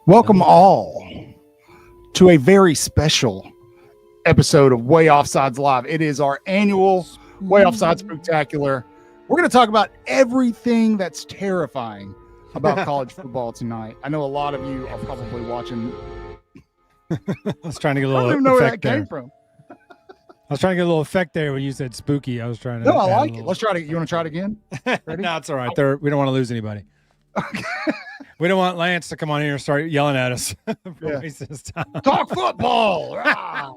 Welcome all to a very special episode of Waaaay Offsides Live. It is our annual Waaaay Offsides Spooktacular. We're going to talk about everything that's terrifying about college football tonight. I know a lot of you are probably watching. I was trying to get a little I don't even know where that effect there. came from. I was trying to get a little effect there when you said spooky. I was trying to. No, I like it. Let's try to. You want to try it again? Ready? No, it's all right. We don't want to lose anybody. Okay. We don't want Lance to come on here and start yelling at us. Yeah. Talk football.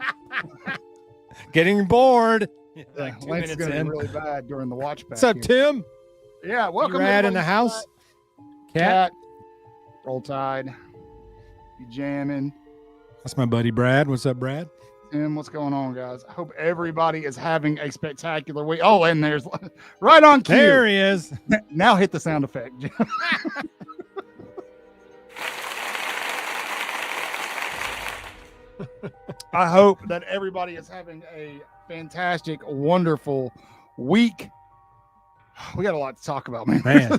Getting bored. Like Lance is going to be really bad during the watch back. What's up, Tim? Yeah, welcome. Brad in the house. Cat. Roll Tide. You jamming. That's my buddy Brad. What's up, Brad? Tim, what's going on, guys? I hope everybody is having a spectacular week. Oh, and there's right on cue. There he is. Now hit the sound effect. I hope that everybody is having a fantastic, wonderful week. We got a lot to talk about, man.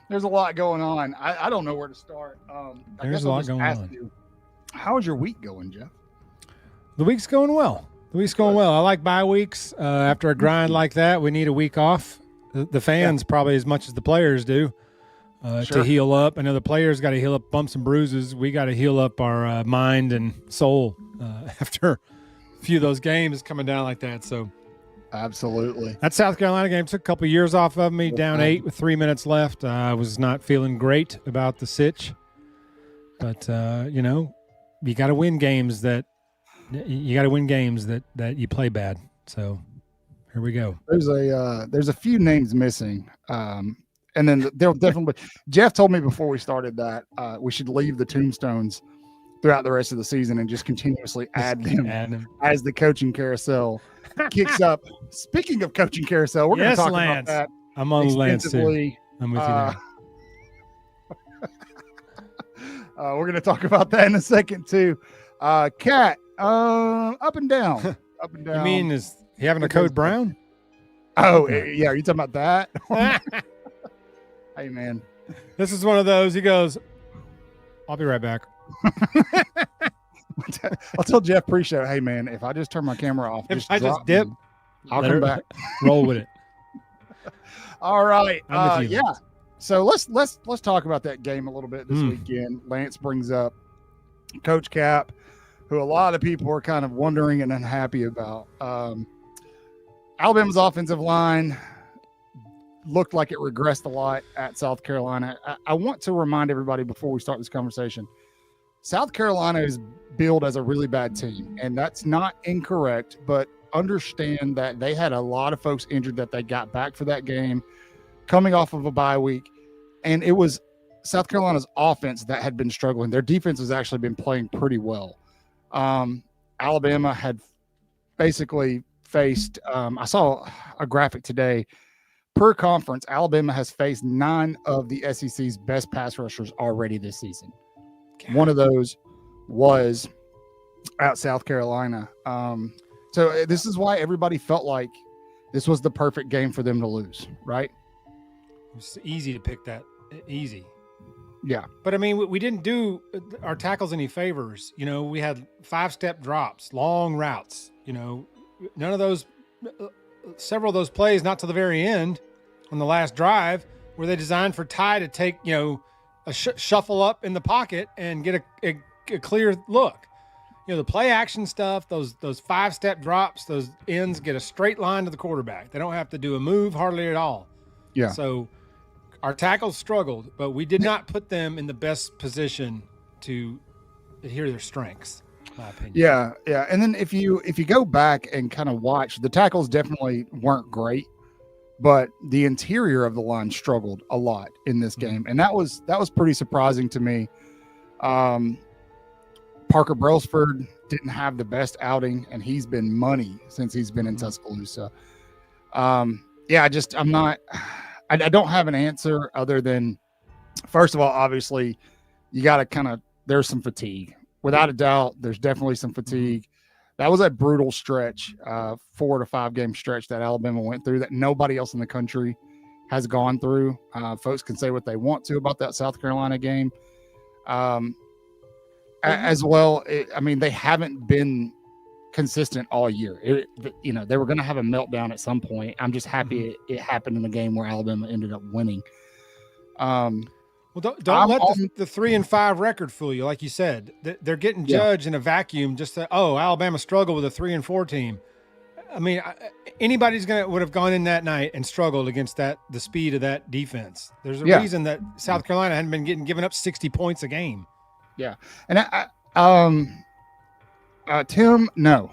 There's a lot going on. I don't know where to start. There's a lot going on. How's your week going, Jeff? The week's going well. I like bye weeks. After a grind like that, we need a week off. The fans probably as much as the players do to heal up. I know the players got to heal up bumps and bruises. We got to heal up our mind and soul after a few of those games coming down like that. So, absolutely. That South Carolina game took a couple of years off of me. Down 8 with 3 minutes left. I was not feeling great about the sitch. But, you got to win games that you play bad. So here we go. There's a few names missing. And then there'll definitely Jeff told me before we started that we should leave the tombstones throughout the rest of the season and just continuously add them as the coaching carousel kicks up. Speaking of coaching carousel, we're going to talk about that. I'm on Lance too. I'm with you there. We're going to talk about that in a second too. Cat, up and down. Up and down. You mean is he having a code brown? Oh, yeah. Are you talking about that? Hey, man. This is one of those. He goes, I'll be right back. I'll tell Jeff pre-show, hey, man, if I just turn my camera off, if I just dip, I'll come back. Roll with it. All right. I'm with you, yeah. So let's talk about that game a little bit this weekend. Lance brings up Coach Cap, who a lot of people are kind of wondering and unhappy about. Alabama's offensive line looked like it regressed a lot at South Carolina. I want to remind everybody before we start this conversation, South Carolina is billed as a really bad team, and that's not incorrect, but understand that they had a lot of folks injured that they got back for that game coming off of a bye week, and it was South Carolina's offense that had been struggling. Their defense has actually been playing pretty well. Alabama had basically faced I saw a graphic today. Per conference, Alabama has faced 9 of the SEC's best pass rushers already this season. God. One of those was at South Carolina. So this is why everybody felt like this was the perfect game for them to lose, right? It's easy to pick that. Easy. Yeah. But, I mean, we didn't do our tackles any favors. You know, we had 5-step drops, long routes. You know, none of those, several of those plays, not to the very end on the last drive, were they designed for Ty to take, a shuffle up in the pocket and get a clear look. The play action stuff, those 5-step drops, those ends get a straight line to the quarterback. They don't have to do a move hardly at all. Yeah. So our tackles struggled, but we did not put them in the best position to adhere to their strengths, in my opinion. Yeah. And then if you go back and kind of watch, the tackles definitely weren't great, but the interior of the line struggled a lot in this game. And that was pretty surprising to me. Parker Brailsford didn't have the best outing, and he's been money since he's been in Tuscaloosa. I don't have an answer other than, first of all, obviously you got to there's some fatigue. Without a doubt, there's definitely some fatigue. That was a brutal stretch, 4 to 5 game stretch that Alabama went through that nobody else in the country has gone through. Folks can say what they want to about that South Carolina game. As well, they haven't been consistent all year. They were going to have a meltdown at some point. I'm just happy it happened in the game where Alabama ended up winning. Well, don't let the 3-5 record fool you. Like you said, they're getting judged in a vacuum. Just that, Alabama struggled with a 3-4 team. Anybody's would have gone in that night and struggled against the speed of that defense. There's a reason that South Carolina hadn't been given up 60 points a game. Yeah, and Tim, no,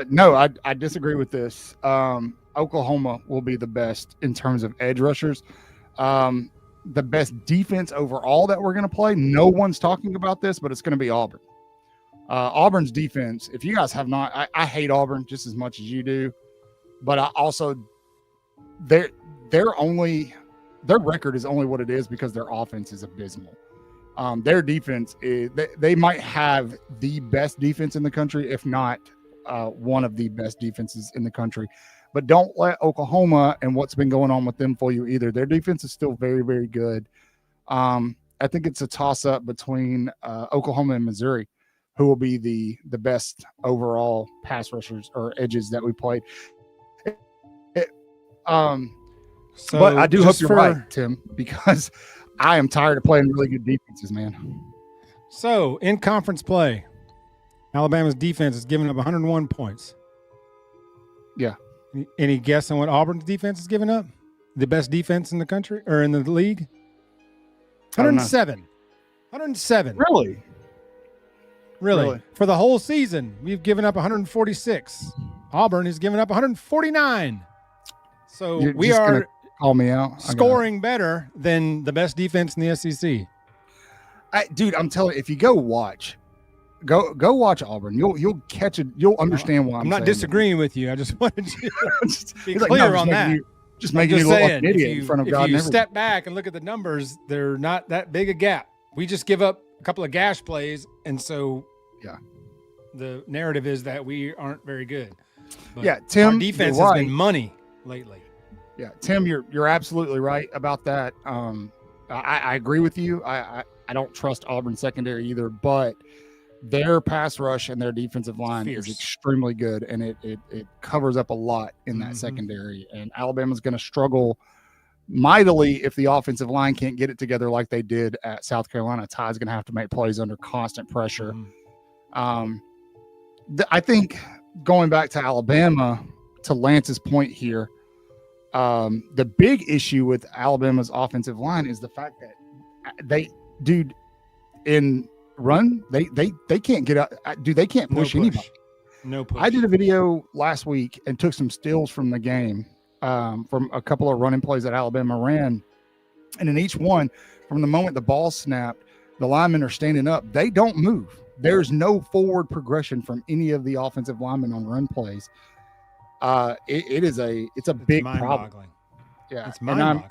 no, I disagree with this. Oklahoma will be the best in terms of edge rushers. The best defense overall that we're going to play. No one's talking about this, but it's going to be Auburn. Auburn's defense. If you guys have not, I hate Auburn just as much as you do, but I also their record is only what it is because their offense is abysmal. Their defense is they might have the best defense in the country, if not one of the best defenses in the country. But don't let Oklahoma and what's been going on with them fool you either. Their defense is still very, very good. I think it's a toss-up between Oklahoma and Missouri, who will be the best overall pass rushers or edges that we played. But I do hope you're right, Tim, because I am tired of playing really good defenses, man. So, in conference play, Alabama's defense is giving up 101 points. Yeah. Any guess on what Auburn's defense is giving up? The best defense in the country or in the league? 107. 107. Really? For the whole season, we've given up 146. Auburn has given up 149. So we are call me out. Scoring better than the best defense in the SEC. Dude, I'm telling you, if you go watch Auburn, you'll catch it. You'll understand why I'm not disagreeing with you. I just wanted you to be like, clear on that. Just making you look like an idiot in front of God. If you step back and look at the numbers, they're not that big a gap. We just give up a couple of gash plays, and so the narrative is that we aren't very good. But Tim, our defense has been money lately. Yeah, Tim, you're absolutely right about that. I agree with you. I don't trust Auburn secondary either, but their pass rush and their defensive line is extremely good, and it covers up a lot in that secondary. And Alabama's going to struggle mightily if the offensive line can't get it together like they did at South Carolina. Ty's going to have to make plays under constant pressure. I think going back to Alabama, to Lance's point here, the big issue with Alabama's offensive line is the fact that in run, they can't get out. Dude, they can't push anybody. No push. I did a video last week and took some stills from the game, from a couple of running plays that Alabama ran. And in each one, from the moment the ball snapped, the linemen are standing up. They don't move. There's no forward progression from any of the offensive linemen on run plays. It's a big problem. Yeah, it's mind-boggling.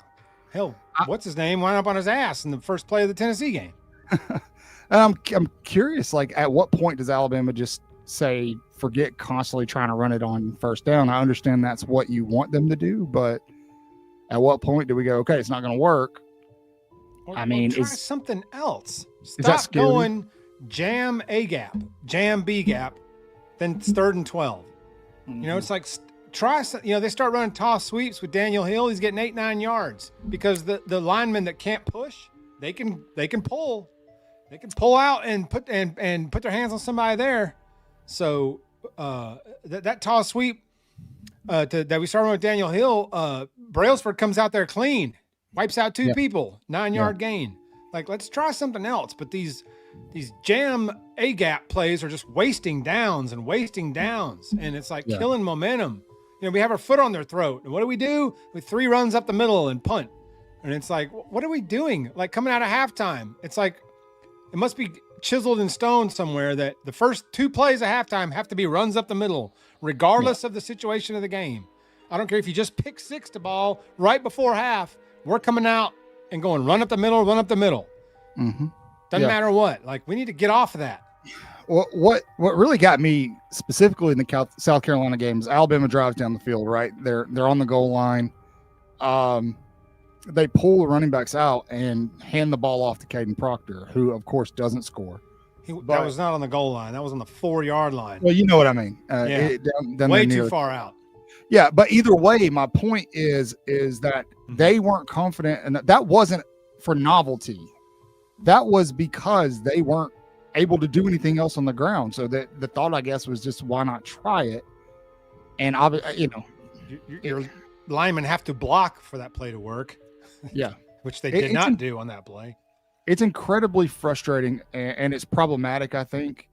Hell, what's his name? Wound up on his ass in the first play of the Tennessee game. I'm curious, like, at what point does Alabama just say, forget constantly trying to run it on first down? I understand that's what you want them to do, but at what point do we go, okay, it's not going to work? Try something else. Stop going jam A gap, jam B gap, then it's 3rd and 12. You know, it's like they start running toss sweeps with Daniel Hill. He's getting 8-9 yards because the linemen that can't push, they can pull out and put their hands on somebody there. So that toss sweep that we started with Daniel Hill, Brailsford comes out there clean, wipes out 2 people, 9-yard gain. Like, let's try something else. But these jam A-gap plays are just wasting downs, and it's like killing momentum. You know, we have our foot on their throat. And what do? With 3 runs up the middle and punt. And it's like, what are we doing? Like, coming out of halftime, it's like it must be chiseled in stone somewhere that the first 2 plays of halftime have to be runs up the middle, regardless of the situation of the game. I don't care if you just pick 6 the ball right before half. We're coming out and going run up the middle. Mm-hmm. Doesn't matter what. Like, we need to get off of that. Well, what really got me specifically in the South Carolina games, Alabama drives down the field, right? They're on the goal line. They pull the running backs out and hand the ball off to Caden Proctor, who, of course, doesn't score. That was not on the goal line. That was on the 4-yard line. Well, you know what I mean. Way too far out. Yeah, but either way, my point is that they weren't confident, and that wasn't for novelty. That was because they weren't able to do anything else on the ground. So the thought, I guess, was just, why not try it? And your linemen have to block for that play to work. Yeah, which they did not do on that play. It's incredibly frustrating, and it's problematic, I think.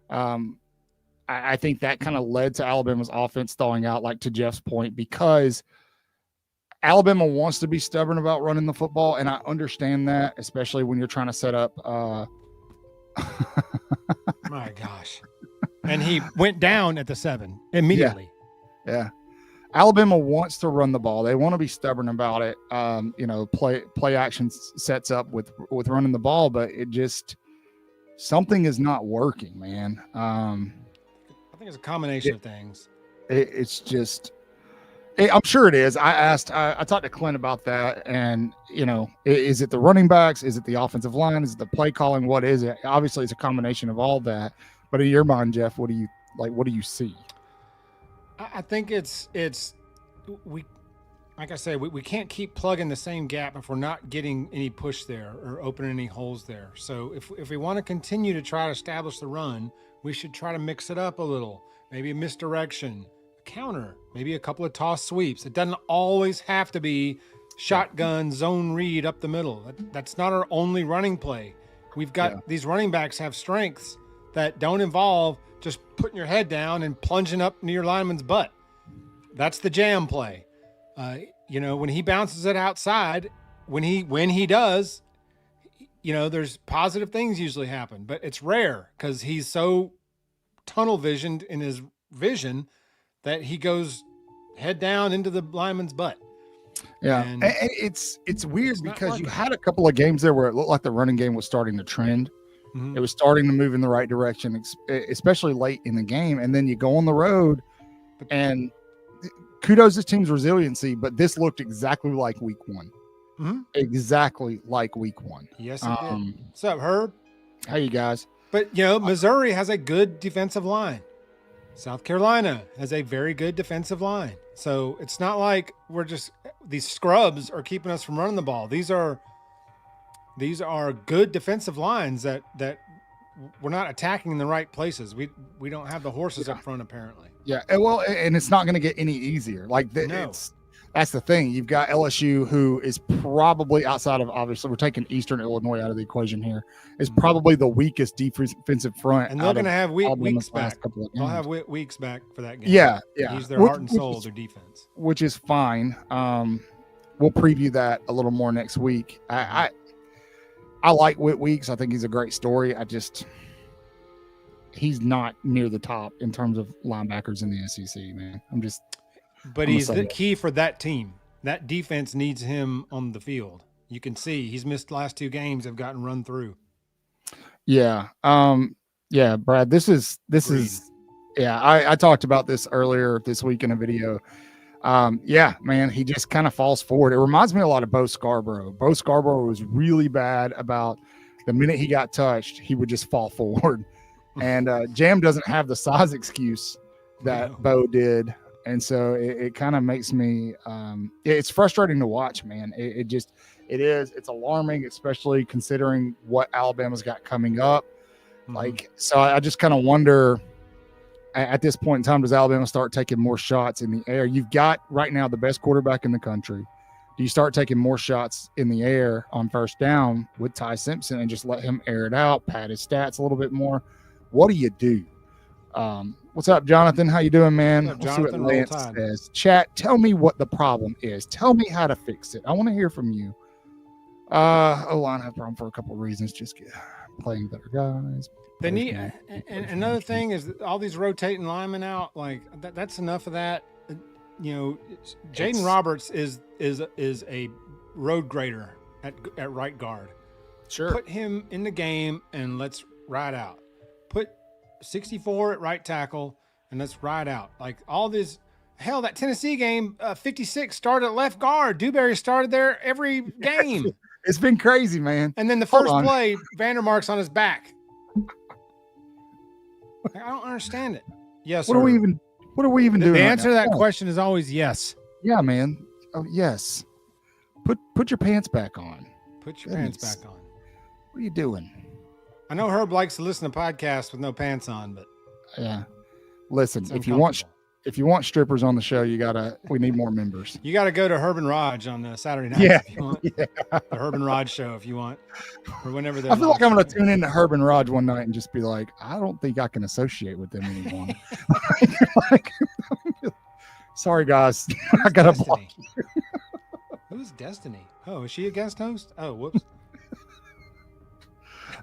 I think that kind of led to Alabama's offense thawing out, like to Jeff's point, because Alabama wants to be stubborn about running the football, and I understand that, especially when you're trying to set up. My gosh. And he went down at the 7 immediately. Yeah. Alabama wants to run the ball. They want to be stubborn about it. Play action sets up with running the ball, but it just, something is not working, man. I think it's a combination of things. It's just, I'm sure it is. I talked to Clint about that, and is it the running backs? Is it the offensive line? Is it the play calling? What is it? Obviously, it's a combination of all that. But in your mind, Jeff, what do you see? I think we can't keep plugging the same gap if we're not getting any push there or opening any holes there. So if we want to continue to try to establish the run, we should try to mix it up a little. Maybe a misdirection, a counter, maybe a couple of toss sweeps. It doesn't always have to be shotgun zone read up the middle. That's not our only running play. We've got these running backs have strengths that don't involve just putting your head down and plunging up near your lineman's butt. That's the jam play. When he bounces it outside, when he does, there's positive things usually happen, but it's rare because he's so tunnel visioned in his vision that he goes head down into the lineman's butt. Yeah. And it's weird because you had a couple of games there where it looked like the running game was starting to trend. Mm-hmm. It was starting to move in the right direction, especially late in the game. And then you go on the road, and kudos to this team's resiliency, but this looked exactly like week 1. Mm-hmm. Exactly like week 1. Yes, it did. What's up, Herb? Hey, you guys. But, Missouri has a good defensive line. South Carolina has a very good defensive line. So it's not like these scrubs are keeping us from running the ball. These are good defensive lines that we're not attacking in the right places. We don't have the horses up front, apparently. Yeah, well, and it's not going to get any easier. That's the thing. You've got LSU, who is probably, outside of, obviously, we're taking Eastern Illinois out of the equation here, is probably the weakest defensive front. And they're going to have weeks back. They'll have weeks back for that game. Yeah. Use their heart and soul, their defense. Which is fine. We'll preview that a little more next week. I like Whit Weeks. I think he's a great story. He's not near the top in terms of linebackers in the SEC, man. But he's the key for that team. That defense needs him on the field. You can see he's missed the last 2 games. Have gotten run through. Yeah. Brad, this is, I talked about this earlier this week in a video. Man, he just kind of falls forward. It reminds me a lot of Bo Scarborough. Bo Scarborough was really bad about the minute he got touched, he would just fall forward. And Jam doesn't have the size excuse that Bo did. And so it kind of makes me, it's frustrating to watch, man. It's alarming, especially considering what Alabama's got coming up. So I just kind of wonder at this point in time, does Alabama start taking more shots in the air? You've got right now the best quarterback in the country. Do you start taking more shots in the air on first down with Ty Simpson and just let him air it out, pad his stats a little bit more? What do you do? What's up, Jonathan? How you doing, man? What's up, Jonathan? Let's see what Lance says. Chat, tell me what the problem is. Tell me how to fix it. I want to hear from you. O-line had a problem for a couple of reasons. Just playing better guys. They need, and another thing is all these rotating linemen out. Like that's enough of that. Jaden Roberts is a road grader at right guard. Sure. Put him in the game and let's ride out. Put 64 at right tackle and let's ride out. Like all this, hell, that Tennessee game, 56 started at left guard. Dewberry started there every game. It's been crazy, man. And then the first play, Vandermark's on his back. I don't understand it. Yes. What are we even doing? The answer to that question is always yes. Yeah, man. Oh, yes. Put your pants back on. Put your pants back on. What are you doing? I know Herb likes to listen to podcasts with no pants on, but yeah. Listen, if you want strippers on the show, we need more members. You got to go to Herb and Raj on Saturday night if you want. Yeah. The Herb and Raj show if you want, or whenever they're. I feel like I'm going to tune into Herb and Raj one night and just be like, I don't think I can associate with them anymore. Sorry, guys, I got to block you. Who's Destiny? Oh, is she a guest host? Oh, whoops.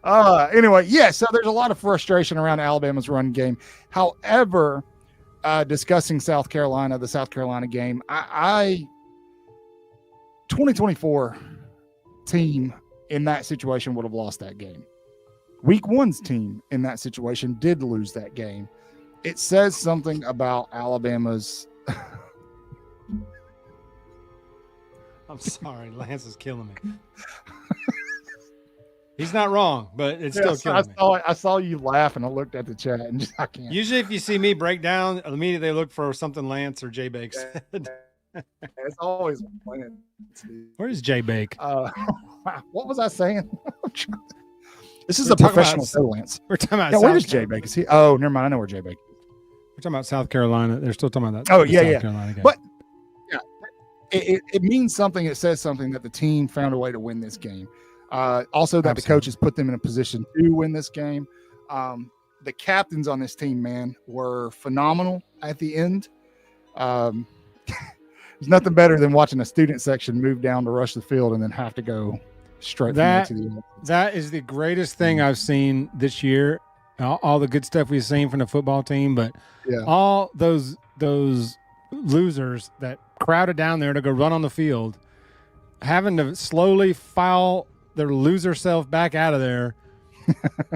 Anyway, so there's a lot of frustration around Alabama's run game. However, discussing the South Carolina game, I 2024 team in that situation would have lost that game. Week 1's team in that situation did lose that game. It says something about Alabama's. I'm sorry, Lance is killing me. He's not wrong, but it's still killing me. I saw you laugh and I looked at the chat and I can't. Usually if you see me break down, immediately look for something Lance or J Bake said. It's always Lance. Where's J Bake? What was I saying? This is a professional show, Lance. We're talking about where's J Bake? Is he? Oh, never mind. I know where J Bake. We're talking about South Carolina. They're still talking about that. Oh, yeah. South Carolina game. But it means something. It says something that the team found a way to win this game. Also that the coaches put them in a position to win this game. The captains on this team, man, were phenomenal at the end. There's nothing better than watching a student section move down to rush the field and then have to go straight to the end. That is the greatest thing I've seen this year. All the good stuff we've seen from the football team, but all those losers that crowded down there to go run on the field, having to slowly file their loser self back out of there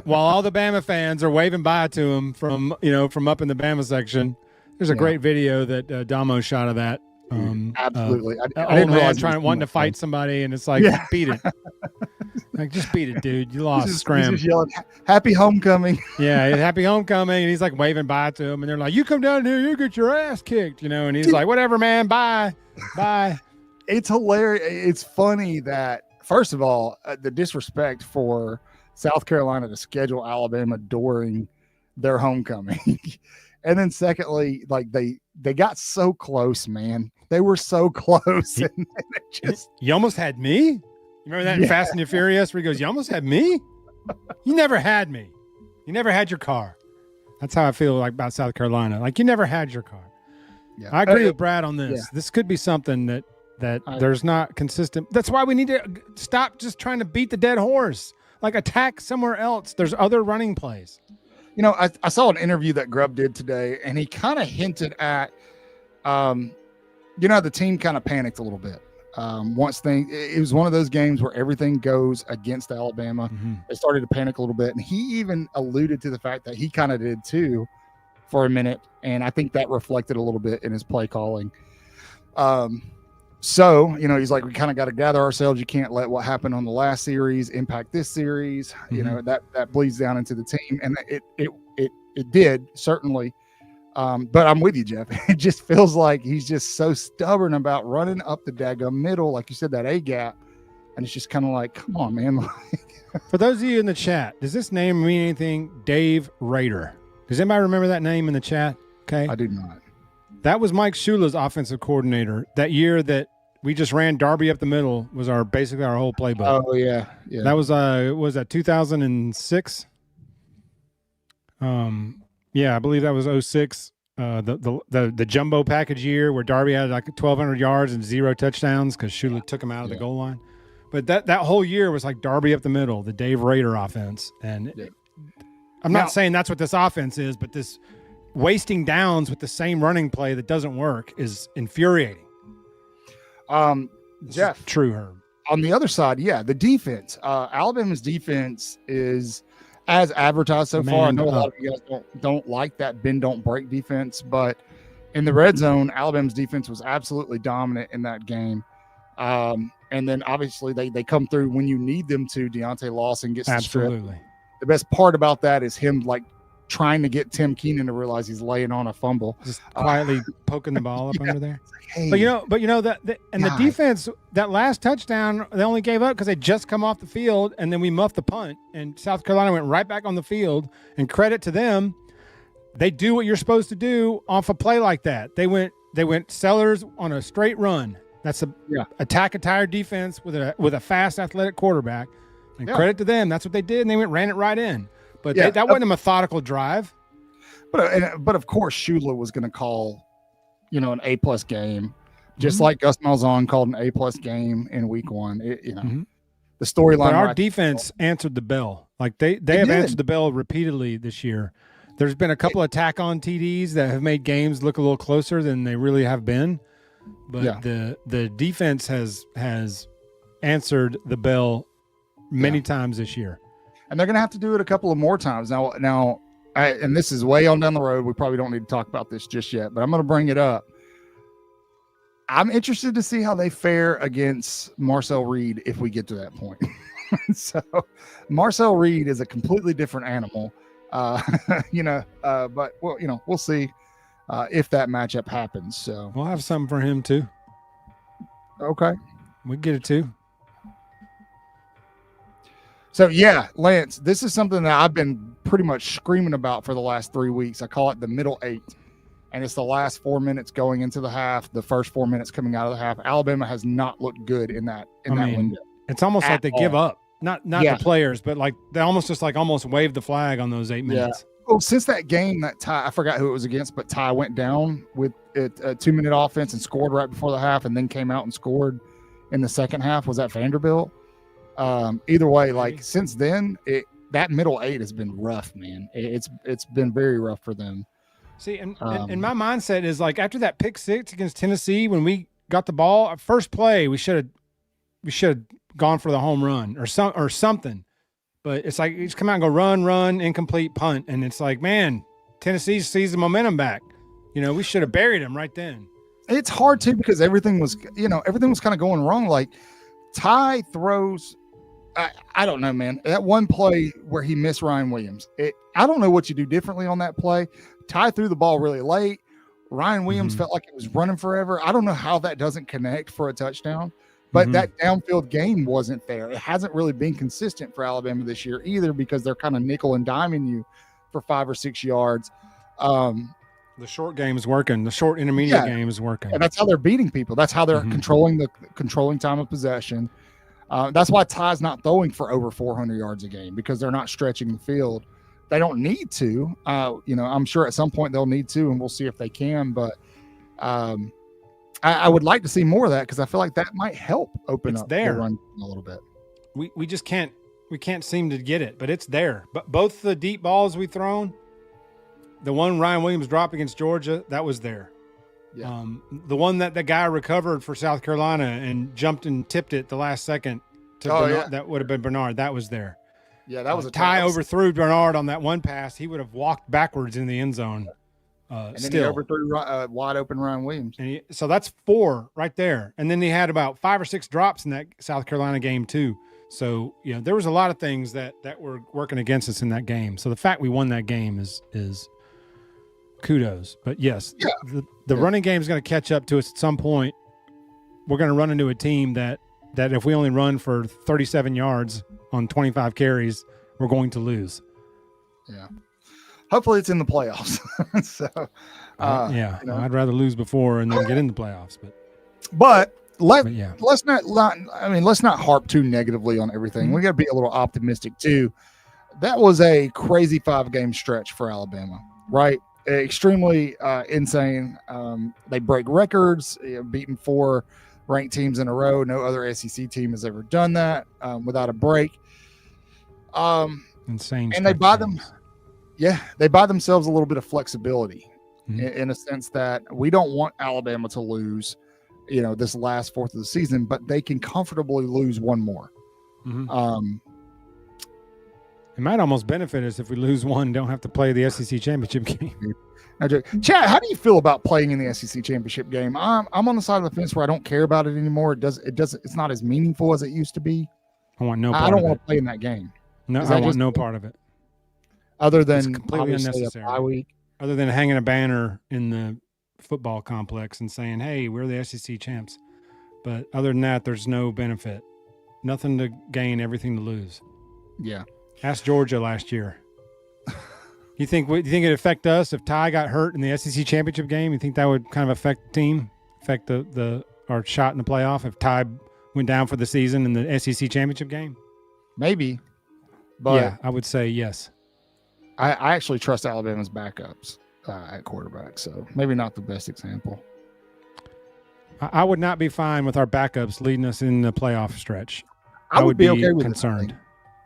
while all the Bama fans are waving bye to them from up in the Bama section. There's a great video that Damo shot of that. Absolutely. Old man wanting to fight somebody, and it's like, beat it. Like, just beat it, dude. You lost. Scram. He's just yelling, happy homecoming. Yeah, happy homecoming. And he's like waving bye to him. And they're like, you come down here, you get your ass kicked, And he's like, whatever, man. Bye. It's hilarious. It's funny that, first of all, the disrespect for South Carolina to schedule Alabama during their homecoming. And then secondly, like they got so close, man. They were so close. And you almost had me? You remember that in Fast and the Furious where he goes, you almost had me? You never had me. You never had your car. That's how I feel like about South Carolina. Like, you never had your car. Yeah. I agree with Brad on this. Yeah. This could be something that there's not consistent. That's why we need to stop just trying to beat the dead horse. Like, attack somewhere else. There's other running plays. I saw an interview that Grubb did today, and he kind of hinted at, the team kind of panicked a little bit. It was one of those games where everything goes against Alabama. Mm-hmm. They started to panic a little bit, and he even alluded to the fact that he kind of did too for a minute, and I think that reflected a little bit in his play calling. So, he's like, we kind of got to gather ourselves. You can't let what happened on the last series impact this series. Mm-hmm. That bleeds down into the team, and it it did certainly. But I'm with you, Jeff. It just feels like he's just so stubborn about running up the daggum middle, like you said, that A gap. And it's just kind of like, come on, man. For those of you in the chat, does this name mean anything? Dave Rader. Does anybody remember that name in the chat? Okay. I do not. That was Mike Shula's offensive coordinator. That year that we just ran Darby up the middle was basically our whole playbook. Oh, yeah. Yeah. That was that 2006? Yeah, I believe that was 06. The jumbo package year where Darby had like 1,200 yards and 0 touchdowns because Shula took him out of the goal line. But that whole year was like Darby up the middle, the Dave Rader offense. And I'm not saying that's what this offense is, but this wasting downs with the same running play that doesn't work is infuriating. Jeff, true, Herb. On the other side, the defense. Alabama's defense is as advertised so far. I know a lot of you guys don't like that bend don't break defense, but in the red zone, Alabama's defense was absolutely dominant in that game. And then obviously they come through when you need them to. Deontay Lawson gets the strip. The best part about that is him like trying to get Tim Keenan to realize he's laying on a fumble, just quietly poking the ball up under there. Hey, but you know that the defense, that last touchdown they only gave up because they just come off the field and then we muffed the punt and South Carolina went right back on the field. And credit to them, they do what you're supposed to do off a play like that. They went Sellers on a straight run. That's attack a tired defense with a fast athletic quarterback. And credit to them, that's what they did, and they ran it right in. But that wasn't a methodical drive. But of course, Shula was going to call, an A+ game, just like Gus Malzahn called an A+ game in week 1. The storyline. But our defense answered the bell. Like they have answered the bell repeatedly this year. There's been a couple of tack-on TDs that have made games look a little closer than they really have been. But the defense has answered the bell many times this year. And they're going to have to do it a couple of more times. Now, and this is way on down the road. We probably don't need to talk about this just yet, but I'm going to bring it up. I'm interested to see how they fare against Marcel Reed if we get to that point. So Marcel Reed is a completely different animal, but we'll see if that matchup happens. So we'll have something for him too. Okay. We get it too. So, Lance, this is something that I've been pretty much screaming about for the last 3 weeks. I call it the middle 8, and it's the last 4 minutes going into the half, the first 4 minutes coming out of the half. Alabama has not looked good in that window. It's almost like they give up. Not the players, but like they almost waved the flag on those 8 minutes. Well, since that game, that Ty, I forgot who it was against, but Ty went down with a 2-minute offense and scored right before the half and then came out and scored in the second half. Was that Vanderbilt? Either way, like since then, that middle 8 has been rough, man. It's been very rough for them. See, and my mindset is like after that pick 6 against Tennessee, when we got the ball, first play, we should have gone for the home run or something. But it's like he's come out and go run, incomplete punt, and it's like, man, Tennessee sees the momentum back. We should have buried him right then. It's hard too because everything was kind of going wrong. Like Ty throws. I don't know, man. That one play where he missed Ryan Williams, I don't know what you do differently on that play. Ty threw the ball really late. Ryan Williams felt like it was running forever. I don't know how that doesn't connect for a touchdown, but that downfield game wasn't there. It hasn't really been consistent for Alabama this year either because they're kind of nickel and diming you for 5 or 6 yards. The short game is working. The short intermediate game is working. And that's how they're beating people. That's how they're controlling time of possession. That's why Ty's not throwing for over 400 yards a game because they're not stretching the field. They don't need to. I'm sure at some point they'll need to, and we'll see if they can. But I would like to see more of that because I feel like that might help open up the run a little bit. We just can't seem to get it, but it's there. But both the deep balls we've thrown, the one Ryan Williams dropped against Georgia, that was there. Yeah. The one that the guy recovered for South Carolina and jumped and tipped it the last second to Bernard, that would have been Bernard. That was there. Yeah, that was a Ty overthrew Bernard on that one pass. He would have walked backwards in the end zone. And then he overthrew wide open Ryan Williams. So that's 4 right there. And then he had about 5 or 6 drops in that South Carolina game too. So, there was a lot of things that were working against us in that game. So the fact we won that game is kudos. But yes, the running game is going to catch up to us at some point. We're going to run into a team that if we only run for 37 yards on 25 carries, we're going to lose. Yeah. Hopefully it's in the playoffs. So, I'd rather lose before and then get in the playoffs. But let's not harp too negatively on everything. We got to be a little optimistic too. That was a crazy 5-game stretch for Alabama, right? Extremely insane. They break records, beating 4 ranked teams in a row. No other SEC team has ever done that without a break. Insane. And they buy themselves a little bit of flexibility in a sense that we don't want Alabama to lose, this last fourth of the season, but they can comfortably lose one more. It might almost benefit us if we lose one and don't have to play the SEC championship game. Chad, how do you feel about playing in the SEC championship game? I'm on the side of the fence where I don't care about it anymore. It's not as meaningful as it used to be. I want no part I don't of want it. to play in that game. No, I want no part of it. Other than it's completely unnecessary. A bye week. Other than hanging a banner in the football complex and saying, hey, we're the SEC champs. But other than that, there's no benefit. Nothing to gain, everything to lose. Yeah. Ask Georgia last year. You think it'd affect us if Ty got hurt in the SEC championship game? You think that would kind of affect the team, affect our shot in the playoff if Ty went down for the season in the SEC championship game? Maybe. But yeah, I would say yes. I actually trust Alabama's backups at quarterback, so maybe not the best example. I would not be fine with our backups leading us in the playoff stretch. I would be okay with concerned.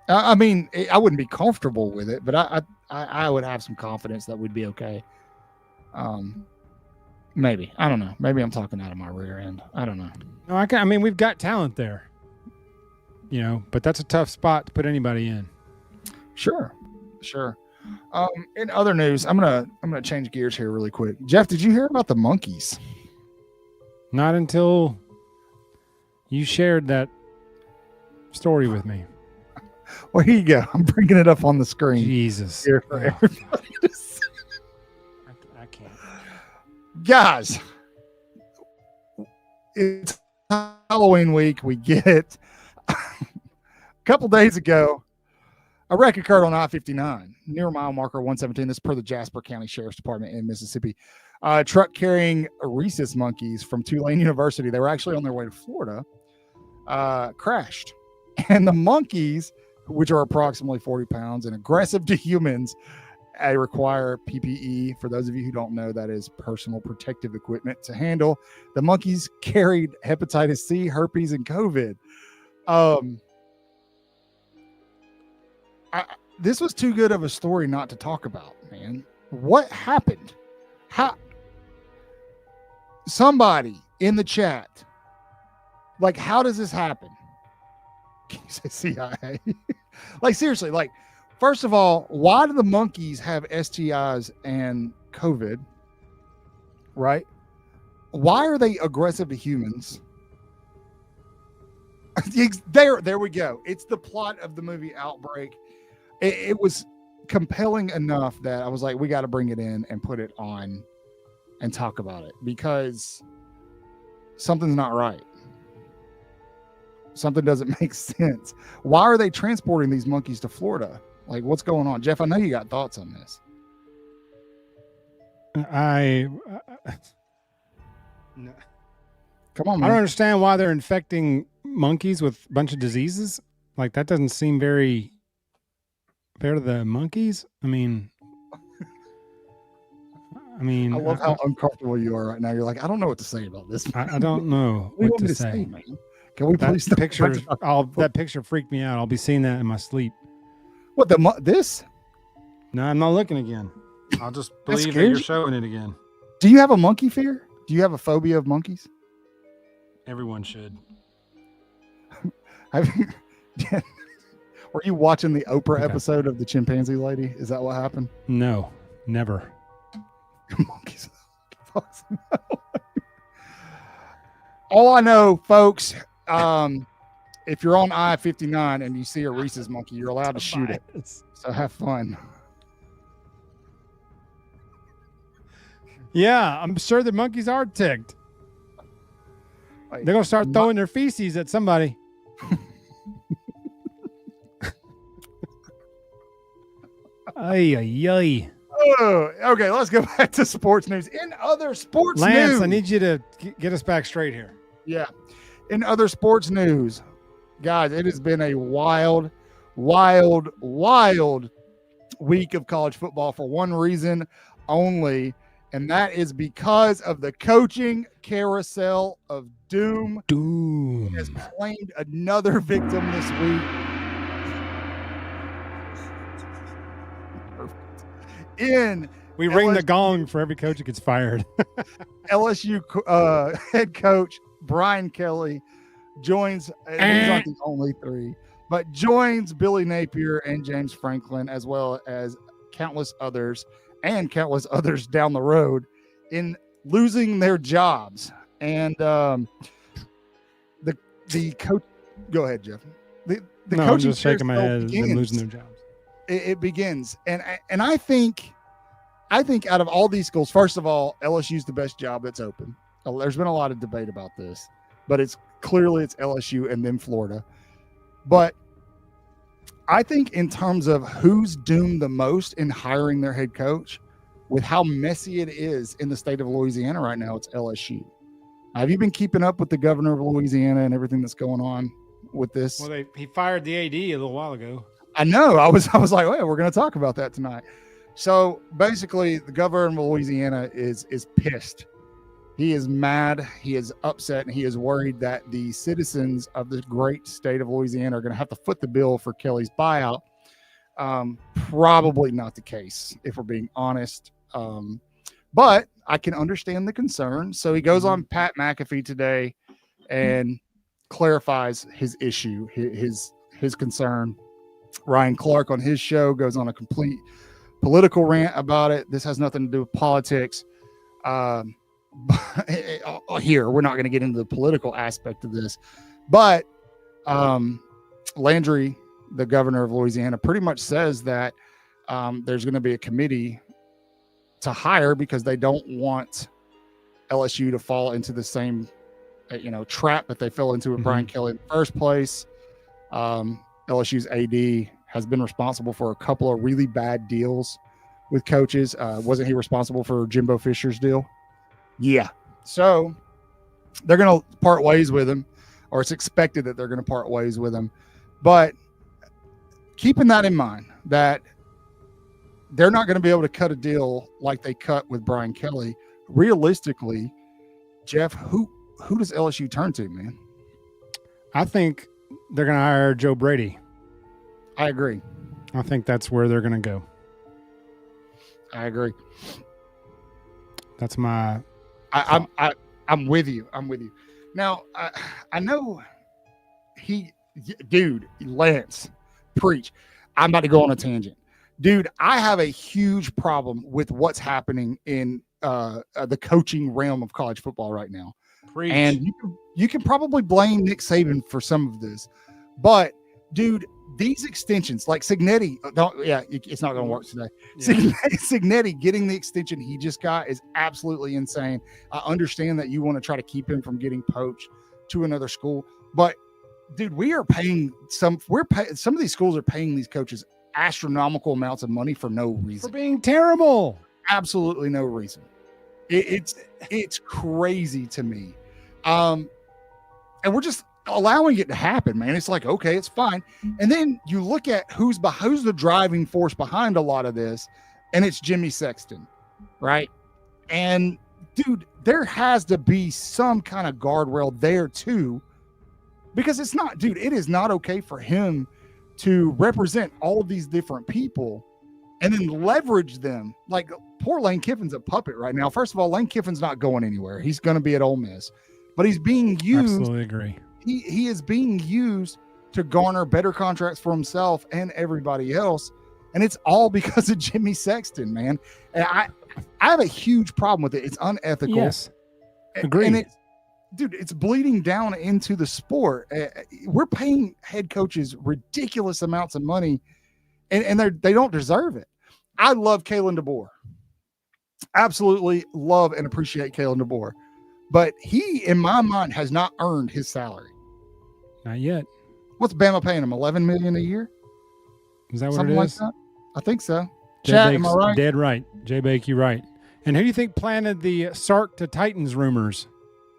I mean, I wouldn't be comfortable with it, but I would have some confidence that we'd be okay. Maybe. I don't know. Maybe I'm talking out of my rear end. I don't know. No, I mean, we've got talent there, but that's a tough spot to put anybody in. Sure. In other news, I'm gonna change gears here really quick. Jeff, did you hear about the monkeys? Not until you shared that story with me. Well, here you go. I'm bringing it up on the screen. Jesus. Here for everybody to see. I can't. Guys, it's Halloween week. We get it. A couple days ago, a wreck occurred on I-59 near mile marker 117. This is per the Jasper County Sheriff's Department in Mississippi. A truck carrying rhesus monkeys from Tulane University. They were actually on their way to Florida. Crashed. And the monkeys, which are approximately 40 pounds and aggressive to humans, require PPE. For those of you who don't know, that is personal protective equipment to handle. The monkeys carried hepatitis C, herpes, and COVID. This was too good of a story not to talk about, man. What happened? Somebody in the chat, how does this happen? Can you say CIA? Seriously, first of all, why do the monkeys have STIs and COVID? Right? Why are they aggressive to humans? There we go. It's the plot of the movie Outbreak. It was compelling enough that I was like, we got to bring it in and put it on and talk about it because something's not right. Something doesn't make sense. Why are they transporting these monkeys to Florida? What's going on? Jeff, I know you got thoughts on this. No. Come on, man. I don't understand why they're infecting monkeys with a bunch of diseases. That doesn't seem very fair to the monkeys. I love how uncomfortable you are right now. You're like, I don't know what to say about this. I don't know what to say, man. Can we please? That picture freaked me out. I'll be seeing that in my sleep. What this? No, I'm not looking again. I'll just believe that you're showing it again. Do you have a monkey fear? Do you have a phobia of monkeys? Everyone should. Were you watching the Oprah episode of the chimpanzee lady? Is that what happened? No, never. Monkeys. All I know, folks, if you're on I-59 and you see a rhesus monkey, you're allowed to shoot it. So have fun. Yeah, I'm sure the monkeys are ticked. They're going to start throwing their feces at somebody. Ay, ay, ay. Oh, okay, let's go back to sports news. In other sports Lance, news. I need you to get us back straight here. Yeah. In other sports news, guys, it has been a wild, wild, wild week of college football for one reason only, and that is because of the coaching carousel of doom. Doom has claimed another victim this week. We ring the gong for every coach that gets fired. LSU head coach Brian Kelly joins, and he's not the only three, but joins Billy Napier and James Franklin, as well as countless others down the road in losing their jobs. And the coach, go ahead, Jeff. The I'm just shaking my head and losing their jobs. It begins, and I think out of all these schools, first of all, LSU's the best job that's open. There's been a lot of debate about this, but it's LSU and then Florida. But I think in terms of who's doomed the most in hiring their head coach, with how messy it is in the state of Louisiana right now, it's LSU. Have you been keeping up with the governor of Louisiana and everything that's going on with this? Well, he fired the AD a little while ago. I know. I was like, well, we're going to talk about that tonight. So basically, the governor of Louisiana is pissed. He is mad. He is upset, and he is worried that the citizens of the great state of Louisiana are going to have to foot the bill for Kelly's buyout. Probably not the case, if we're being honest. But I can understand the concern. So he goes on Pat McAfee today and clarifies his issue, his concern. Ryan Clark on his show goes on a complete political rant about it. This has nothing to do with politics. Here, we're not going to get into the political aspect of this, but Landry, the governor of Louisiana, pretty much says that there's going to be a committee to hire because they don't want LSU to fall into the same trap that they fell into with Brian Kelly in the first place. LSU's AD has been responsible for a couple of really bad deals with coaches. Wasn't he responsible for Jimbo Fisher's deal? Yeah. So they're going to part ways with him, or it's expected that they're going to part ways with him. But keeping that in mind, that they're not going to be able to cut a deal like they cut with Brian Kelly. Realistically, Jeff, who does LSU turn to, man? I think they're going to hire Joe Brady. I agree. I think that's where they're going to go. I agree. That's my. I'm with you. I'm with you. Now I know Lance, preach. I'm about to go on a tangent, dude. I have a huge problem with what's happening in the coaching realm of college football right now. Preach. And you can probably blame Nick Saban for some of this, but dude, these extensions like Cignetti, it's not going to work today. Yeah. Cignetti getting the extension he just got is absolutely insane. I understand that you want to try to keep him from getting poached to another school, but dude, some of these schools are paying these coaches astronomical amounts of money for no reason. For being terrible. Absolutely no reason. It's crazy to me. And we're just allowing it to happen, man. It's like, okay, it's fine. And then you look at who's the driving force behind a lot of this, and it's Jimmy Sexton, right? And dude, there has to be some kind of guardrail there too, because it is not okay for him to represent all of these different people and then leverage them. Like, poor Lane Kiffin's a puppet right now. First of all, Lane Kiffin's not going anywhere. He's going to be at Ole Miss, but he's being used. Absolutely agree. He is being used to garner better contracts for himself and everybody else. And it's all because of Jimmy Sexton, man. And I have a huge problem with it. It's unethical. Yes. Agreed. And dude, it's bleeding down into the sport. We're paying head coaches ridiculous amounts of money, and they don't deserve it. I love Kalen DeBoer. Absolutely love and appreciate Kalen DeBoer. But he, in my mind, has not earned his salary. Not yet. What's Bama paying him? $11 million a year? Is that what Something it like is? that? I think so. Jay Chat, Bake's am I right? dead right. Jay Bake, you right. And who do you think planted the Sark to Titans rumors?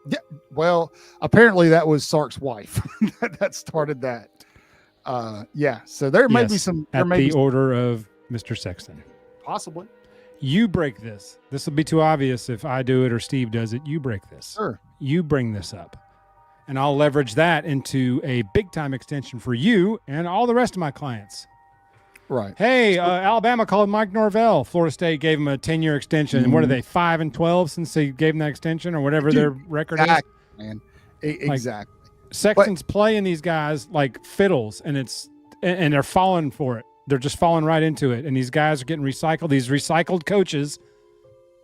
Yeah, well, apparently that was Sark's wife that started that. Yeah, so there may be some. There At may the be order of Mr. Sexton. possibly. You break this. This will be too obvious if I do it or Steve does it. You break this. Sure. You bring this up. And I'll leverage that into a big-time extension for you and all the rest of my clients. Right. Hey, Alabama called Mike Norvell. Florida State gave him a 10-year extension. And what are they, 5-12 since they gave him that extension or whatever their record is? Man. Exactly. Sexton's playing these guys like fiddles, and they're falling for it. They're just falling right into it. And these guys are getting recycled. These recycled coaches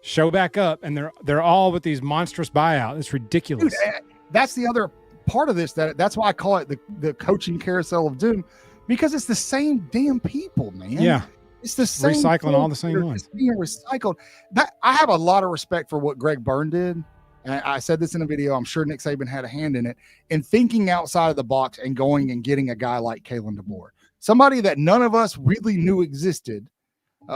show back up, and they're all with these monstrous buyouts. It's ridiculous. Dude, that's the other part of this. That's why I call it the coaching carousel of doom, because it's the same damn people, man. Yeah. It's the same recycling all the same ones. Being recycled. That I have a lot of respect for what Greg Byrne did. And I said this in a video. I'm sure Nick Saban had a hand in it, in thinking outside of the box and going and getting a guy like Kalen DeBoer, somebody that none of us really knew existed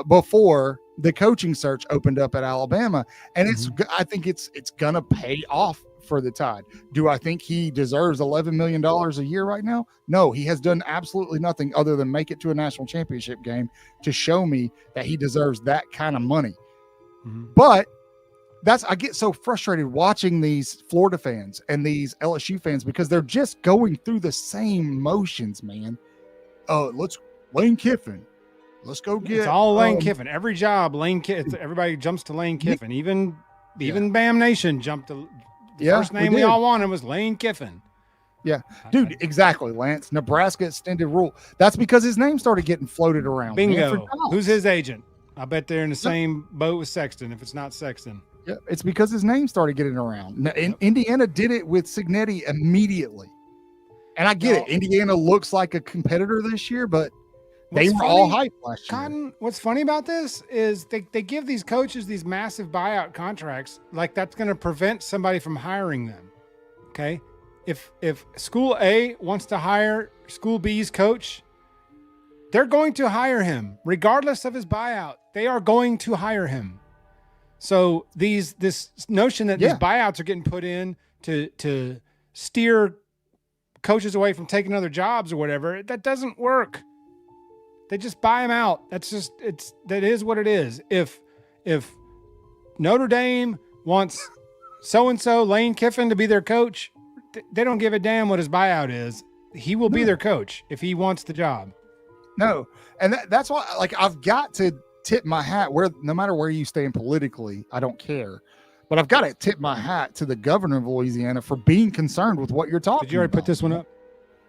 before the coaching search opened up at Alabama. And I think it's gonna pay off for the Tide. Do I think he deserves $11 million a year right now? No, he has done absolutely nothing other than make it to a national championship game to show me that he deserves that kind of money. But I get so frustrated watching these Florida fans and these LSU fans because they're just going through the same motions, man. Let's Lane Kiffin. Let's go get. It's all Lane Kiffin. Every job, Lane Kiffin. Everybody jumps to Lane Kiffin. Even Bam Nation jumped to. The first name we all wanted was Lane Kiffin. Yeah, dude, exactly, Lance. Nebraska extended rule. That's because his name started getting floated around. Bingo. Who's his agent? I bet they're in the same boat with Sexton if it's not Sexton. Yeah, it's because his name started getting around. Now, Indiana did it with Cignetti immediately. And I get it. Indiana looks like a competitor this year, but they were all hyped last year. Cotton, what's funny about this is they give these coaches these massive buyout contracts like that's going to prevent somebody from hiring them. Okay? If School A wants to hire School B's coach, they're going to hire him regardless of his buyout. They are going to hire him. So this notion that these buyouts are getting put in to steer coaches away from taking other jobs or whatever, that doesn't work. They just buy them out. That is what it is. If Notre Dame wants so-and-so Lane Kiffin to be their coach, they don't give a damn what his buyout is. He will be their coach if he wants the job. No. And that's why, I've got to tip my hat no matter where you stand politically, I don't care. But I've got to tip my hat to the governor of Louisiana for being concerned with what you're talking about. Did you already put this one up?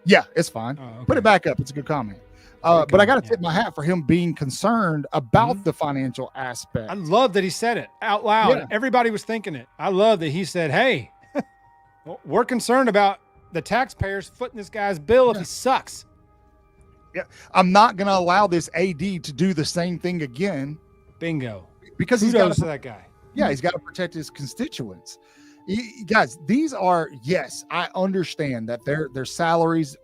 Yeah, it's fine. Oh, okay. Put it back up. It's a good comment. But I got to tip my hat for him being concerned about the financial aspect. I love that he said it out loud. Yeah. Everybody was thinking it. I love that he said, hey, we're concerned about the taxpayers footing this guy's bill if he sucks. Yeah, I'm not going to allow this AD to do the same thing again. Bingo. Because Kudos to that guy. Yeah, he's got to protect his constituents. Guys, these are, yes, I understand that their salaries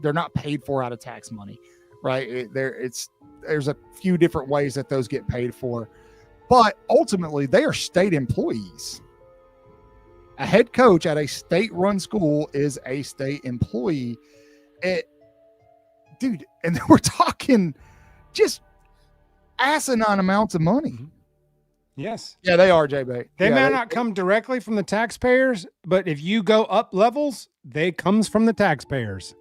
they're not paid for out of tax money, right? There's a few different ways that those get paid for, but ultimately they are state employees. A head coach at a state-run school is a state employee. Dude, and we're talking just asinine amounts of money. Yes. Yeah, they are, J-Bay. They may not come directly from the taxpayers, but if you go up levels, they comes from the taxpayers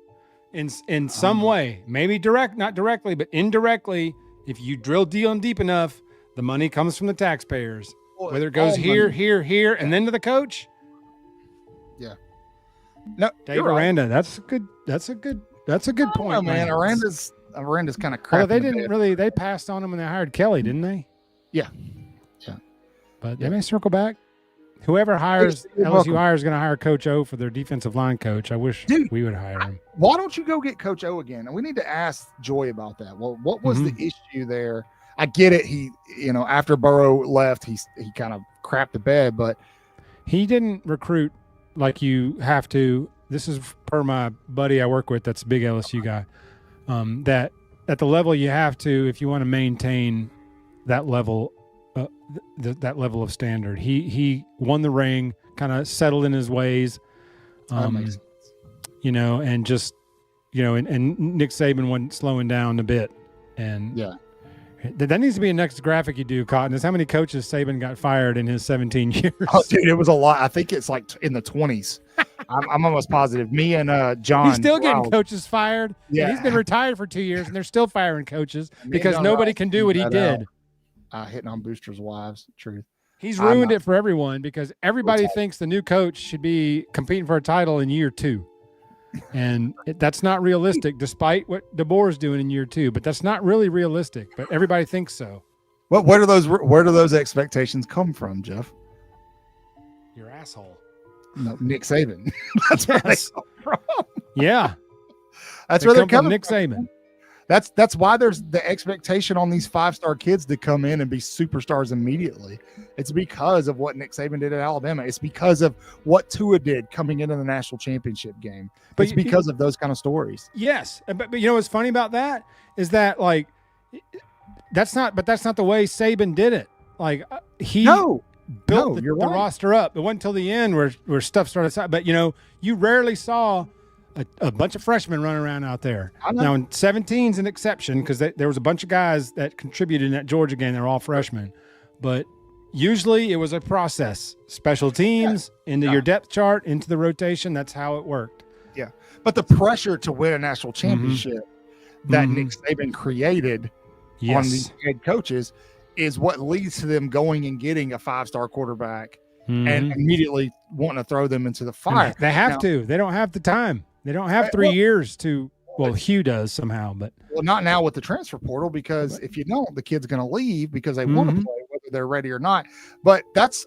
in some way. Maybe not directly, but indirectly. If you drill deep enough, the money comes from the taxpayers. Whether it goes here, and then to the coach. Yeah. No, Dave Aranda, that's a good point, man. Aranda's kind of crap. Well, they didn't really. They passed on him when they hired Kelly, didn't they? Yeah. But they may circle back. Whoever hires You're LSU welcome. hires going to hire Coach O for their defensive line coach. I wish we would hire him. Why don't you go get Coach O again? And we need to ask Joy about that. Well, what was the issue there? I get it. He, after Burrow left, he kind of crapped the bed, but he didn't recruit like you have to. This is per my buddy I work with. That's a big LSU guy. That at the level you have to, if you want to maintain that level, that level of standard. He won the ring, kind of settled in his ways, and just, and Nick Saban wasn't slowing down a bit. And that needs to be a next graphic you do, Cotton, is how many coaches Saban got fired in his 17 years. Oh, dude, it was a lot. I think it's like in the 20s. I'm almost positive. Me and John. He's still getting coaches fired. Yeah. And he's been retired for 2 years, and they're still firing coaches because nobody can do what he did. Hitting on boosters' wives. Truth. He's ruined it for everyone because everybody thinks the new coach should be competing for a title in year 2. And that's not realistic, despite what DeBoer's doing in year 2. But that's not really realistic. But everybody thinks so. Well, where do those expectations come from, Jeff? Your asshole. No, Nick Saban. That's where they come from. Yeah, that's where they're coming from. Nick Saban. That's why there's the expectation on these 5-star kids to come in and be superstars immediately. It's because of what Nick Saban did at Alabama. It's because of what Tua did coming into the national championship game. But it's because of those kind of stories. Yes, but what's funny about that is that that's not the way Saban did it. He built the roster up. It wasn't until the end where stuff started. But you rarely saw a bunch of freshmen running around out there. Now, in 17's an exception because there was a bunch of guys that contributed in that Georgia game. They were all freshmen. But usually it was a process. Special teams, into your depth chart, into the rotation. That's how it worked. Yeah. But the pressure to win a national championship that Nick Saban created on these head coaches is what leads to them going and getting a 5-star quarterback and immediately wanting to throw them into the fire. And they have to. They don't have the time. They don't have 3 years to. Well, Hugh does somehow, but not now with the transfer portal because if you don't, the kid's going to leave because they want to play, whether they're ready or not. But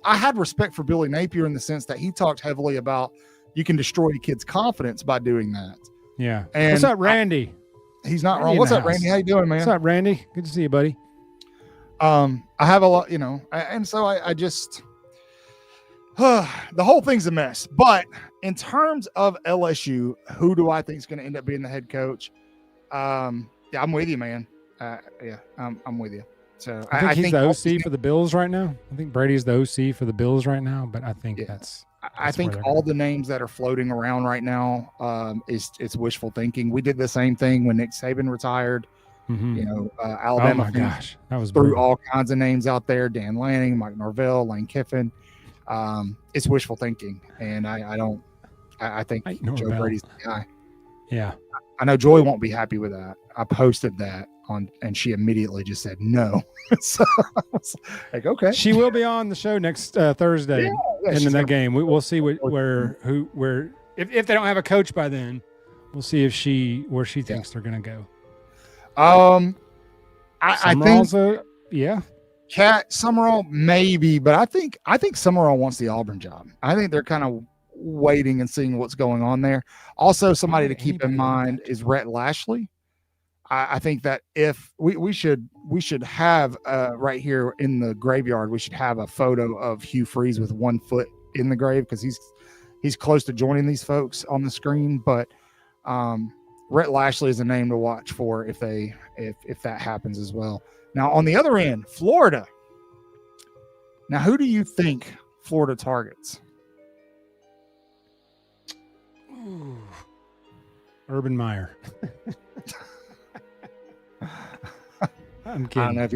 I had respect for Billy Napier in the sense that he talked heavily about you can destroy a kid's confidence by doing that. Yeah. And what's up, Randy? He's not wrong. What's up, Randy? How you doing, man? What's up, Randy? Good to see you, buddy. I have a lot, and so I just the whole thing's a mess. But in terms of LSU, who do I think is going to end up being the head coach? I'm with you, man. I'm with you. So I think he's the OC for the Bills right now. I think Brady's the OC for the Bills right now, but I think I think all the names that are floating around right now it's wishful thinking. We did the same thing when Nick Saban retired. Alabama. Oh my gosh, that was threw all kinds of names out there: Dan Lanning, Mike Norvell, Lane Kiffin. It's wishful thinking, and I think Joe Brady's the guy. Yeah, I know Joy won't be happy with that. I posted that and she immediately just said no. So I was like, okay. She will be on the show next Thursday in that game. We'll see if they don't have a coach by then, we'll see where she thinks they're going to go. I think Cat Summerall maybe, but I think Summerall wants the Auburn job. I think they're kind of waiting and seeing what's going on there. Also, somebody to keep in mind is Rhett Lashley. I think that if we should have right here in the graveyard, we should have a photo of Hugh Freeze with 1 foot in the grave because he's close to joining these folks on the screen. But Rhett Lashley is a name to watch for if that happens as well. Now on the other end, Florida. Now who do you think Florida targets? Ooh. Urban Meyer. I'm kidding. I don't know if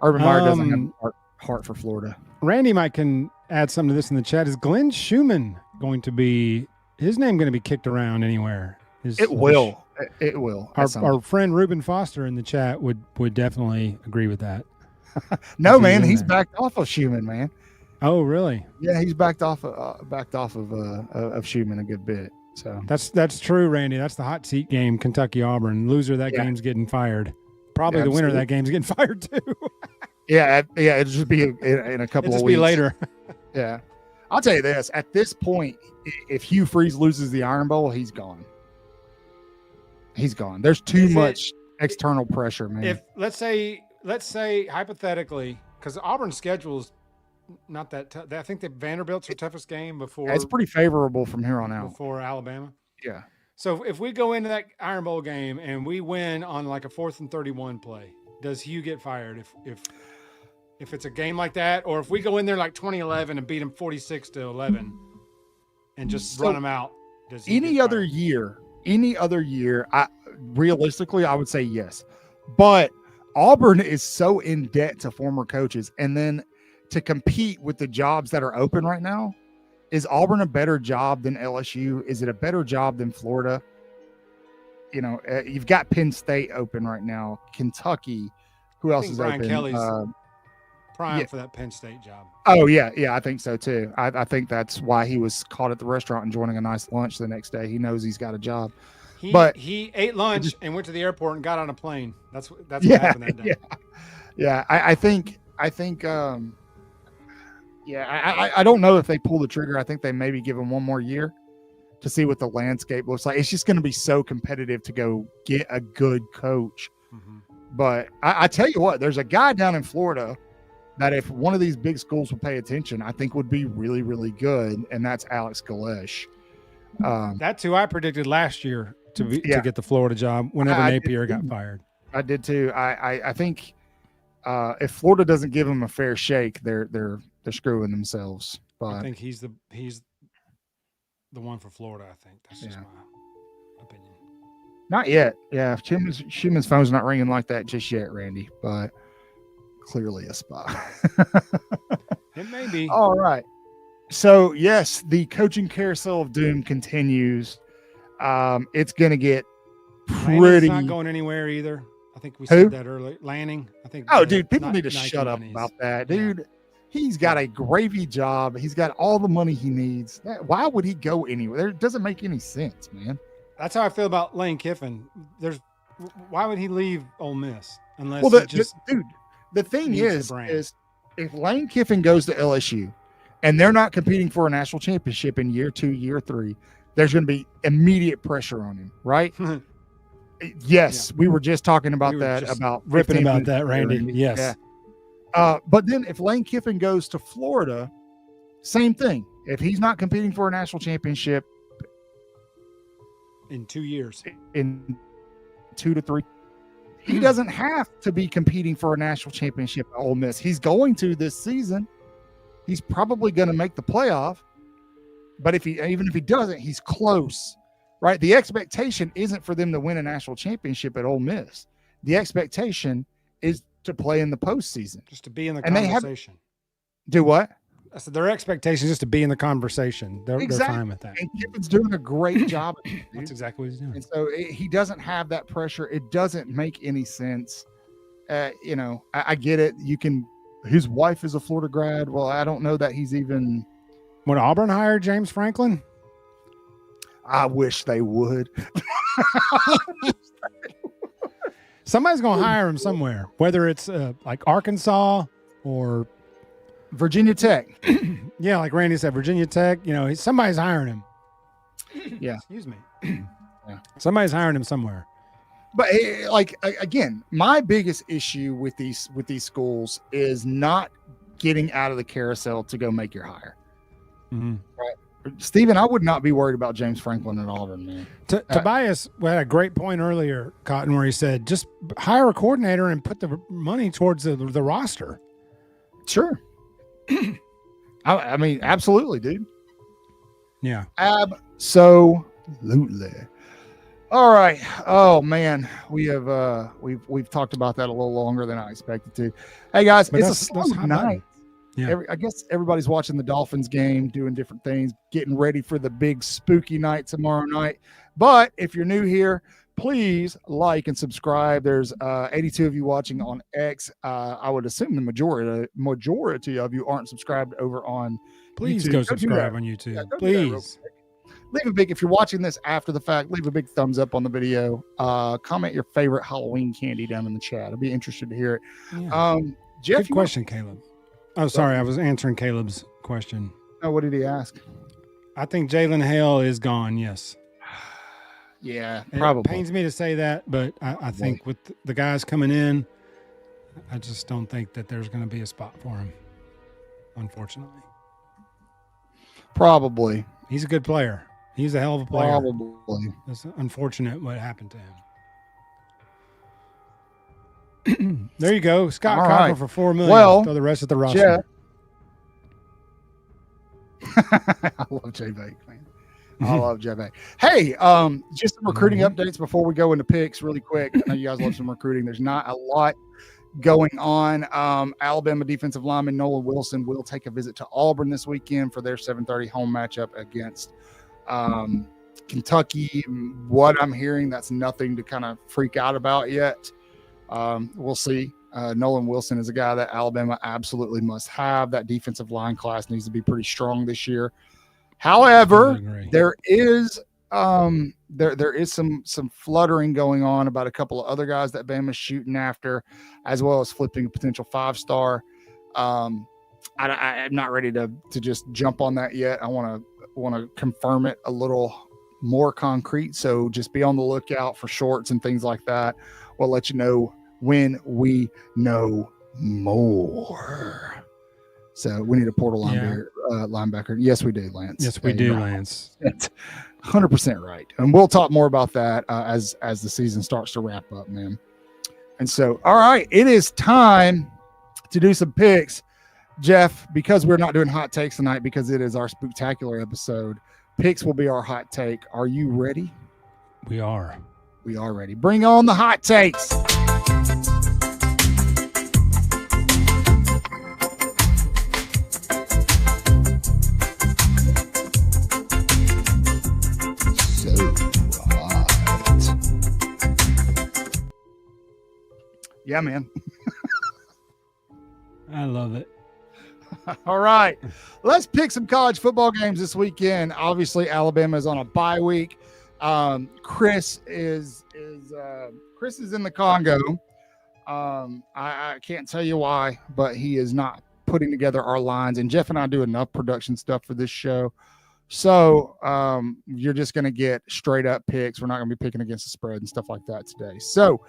Urban Meyer doesn't have heart for Florida. Randy can add something to this in the chat. Is Glenn Schumann going to be his name going to be kicked around anywhere? It will. It will. Our friend Ruben Foster in the chat would definitely agree with that. No, man, he's backed off of Schumann, man. Oh, really? Yeah, he's backed off of Schumann a good bit. So that's true, Randy. That's the hot seat game, Kentucky Auburn. Loser of that game's getting fired. Probably the winner of that game's getting fired too. It'll just be in a couple of weeks. Be later. Yeah. I'll tell you this: at this point, if Hugh Freeze loses the Iron Bowl, he's gone. He's gone. There's too much external pressure, man. If let's say hypothetically, because Auburn's schedule is not that tough. I think that Vanderbilt's their toughest game before. It's pretty favorable from here on out. Before Alabama. Yeah. So if we go into that Iron Bowl game and we win on like a 4th and 31 play, does Hugh get fired if it's a game like that, or if we go in there like 2011 and beat them 46-11 and just run them out? Does he any other year? Realistically, I would say yes, but Auburn is so in debt to former coaches, and then to compete with the jobs that are open right now. Is Auburn a better job than LSU? Is it a better job than Florida? You know, you've got Penn State open right now, Kentucky. Who else is Brian open? Kelly's prime for that Penn State job. Oh yeah, I think so too. I think that's why he was caught at the restaurant enjoying a nice lunch the next day. He knows he's got a job. He ate lunch and went to the airport and got on a plane. That's what happened that day. Yeah. I think. I don't know if they pull the trigger. I think they maybe give him one more year to see what the landscape looks like. It's just going to be so competitive to go get a good coach. Mm-hmm. But I tell you what, there's a guy down in Florida that if one of these big schools would pay attention, I think would be really, really good, and that's Alex Galesh. That's who I predicted last year to get the Florida job whenever Napier got fired. I did too. I think if Florida doesn't give him a fair shake, they're screwing themselves. But I think he's the one for Florida. I think that's just my opinion. Not yet. Yeah, Schumann's phone's not ringing like that just yet, Randy. But clearly a spot. It may be. All right. So yes, the coaching carousel of doom continues. It's going to get pretty. Lanning's not going anywhere either. I think we said that earlier. Lanning, I think. Oh, dude, people need to shut up about that, dude. Yeah. He's got a gravy job. He's got all the money he needs. Why would he go anywhere? It doesn't make any sense, man. That's how I feel about Lane Kiffin. Why would he leave Ole Miss unless dude? The thing is if Lane Kiffin goes to LSU and they're not competing for a national championship in year 2, year 3, there's going to be immediate pressure on him, right? Yes, we were just talking about about ripping about that, Randy. Yes. Yeah. But then if Lane Kiffin goes to Florida, same thing. If he's not competing for a national championship in 2 years, in 2 to 3, he doesn't have to be competing for a national championship at Ole Miss. He's going to this season. He's probably going to make the playoff. But even if he doesn't, he's close, right? The expectation isn't for them to win a national championship at Ole Miss. The expectation is to play in the postseason, just to be in the conversation. Do what? I said their expectation is just to be in the conversation. They're fine with that. And Kiffin's doing a great job. That's exactly what he's doing. And so he doesn't have that pressure. It doesn't make any sense. I get it. His wife is a Florida grad. Well, I don't know that he's even. Would Auburn hire James Franklin? I wish they would. Somebody's going to hire him somewhere, whether it's like Arkansas or Virginia Tech. Yeah, like Randy said, Virginia Tech. Somebody's hiring him. Yeah. Excuse me. Yeah. Somebody's hiring him somewhere. But again, my biggest issue with these schools is not getting out of the carousel to go make your hire. Mm-hmm. Right. Steven, I would not be worried about James Franklin at Auburn, man. Tobias had a great point earlier, Cotton, where he said, just hire a coordinator and put the money towards the roster. Sure. I mean, absolutely, dude. Yeah. Absolutely. All right. Oh man, we've talked about that a little longer than I expected to. Hey guys, it's a slow night. Yeah. I guess everybody's watching the Dolphins game, doing different things, getting ready for the big spooky night tomorrow night. But if you're new here, please like and subscribe. There's 82 of you watching on X. I would assume the majority of you aren't subscribed over on Please YouTube. Go subscribe on YouTube. Yeah, please. Leave a big, if you're watching this after the fact, leave a big thumbs up on the video. Comment your favorite Halloween candy down in the chat. I'd be interested to hear it. Yeah. Jeff, good question, Caleb. Oh, sorry. I was answering Caleb's question. Oh, what did he ask? I think Jalen Hale is gone. Yes. Yeah, probably. It pains me to say that, but I think with the guys coming in, I just don't think that there's going to be a spot for him, unfortunately. Probably. He's a good player. He's a hell of a player. Probably. It's unfortunate what happened to him. There you go. Scott Cochran for $4 million. Well, throw the rest of the roster. I love J-Bake, man. I love J-Bake. Hey, just some recruiting updates before we go into picks really quick. I know you guys love some recruiting. There's not a lot going on. Alabama defensive lineman Nolan Wilson will take a visit to Auburn this weekend for their 7:30 home matchup against Kentucky. What I'm hearing, that's nothing to kind of freak out about yet. We'll see. Nolan Wilson is a guy that Alabama absolutely must have. That defensive line class needs to be pretty strong this year. However, there is some fluttering going on about a couple of other guys that Bama's shooting after, as well as flipping a potential 5-star. I'm not ready to just jump on that yet. I want to confirm it a little more concrete. So just be on the lookout for shorts and things like that. We'll let you know when we know more. So we need a portal linebacker. Yes, we do, Lance. Yes, we do, Lance. That's 100% right. And we'll talk more about that as the season starts to wrap up, man. And so, all right, it is time to do some picks. Jeff, because we're not doing hot takes tonight because it is our Spooktacular episode, picks will be our hot take. Are you ready? We are. We are ready. Bring on the hot takes. Yeah, man. I love it. All right. Let's pick some college football games this weekend. Obviously, Alabama is on a bye week. Chris is in the Congo. I can't tell you why, but he is not putting together our lines. And Jeff and I do enough production stuff for this show. So you're just going to get straight up picks. We're not going to be picking against the spread and stuff like that today. So,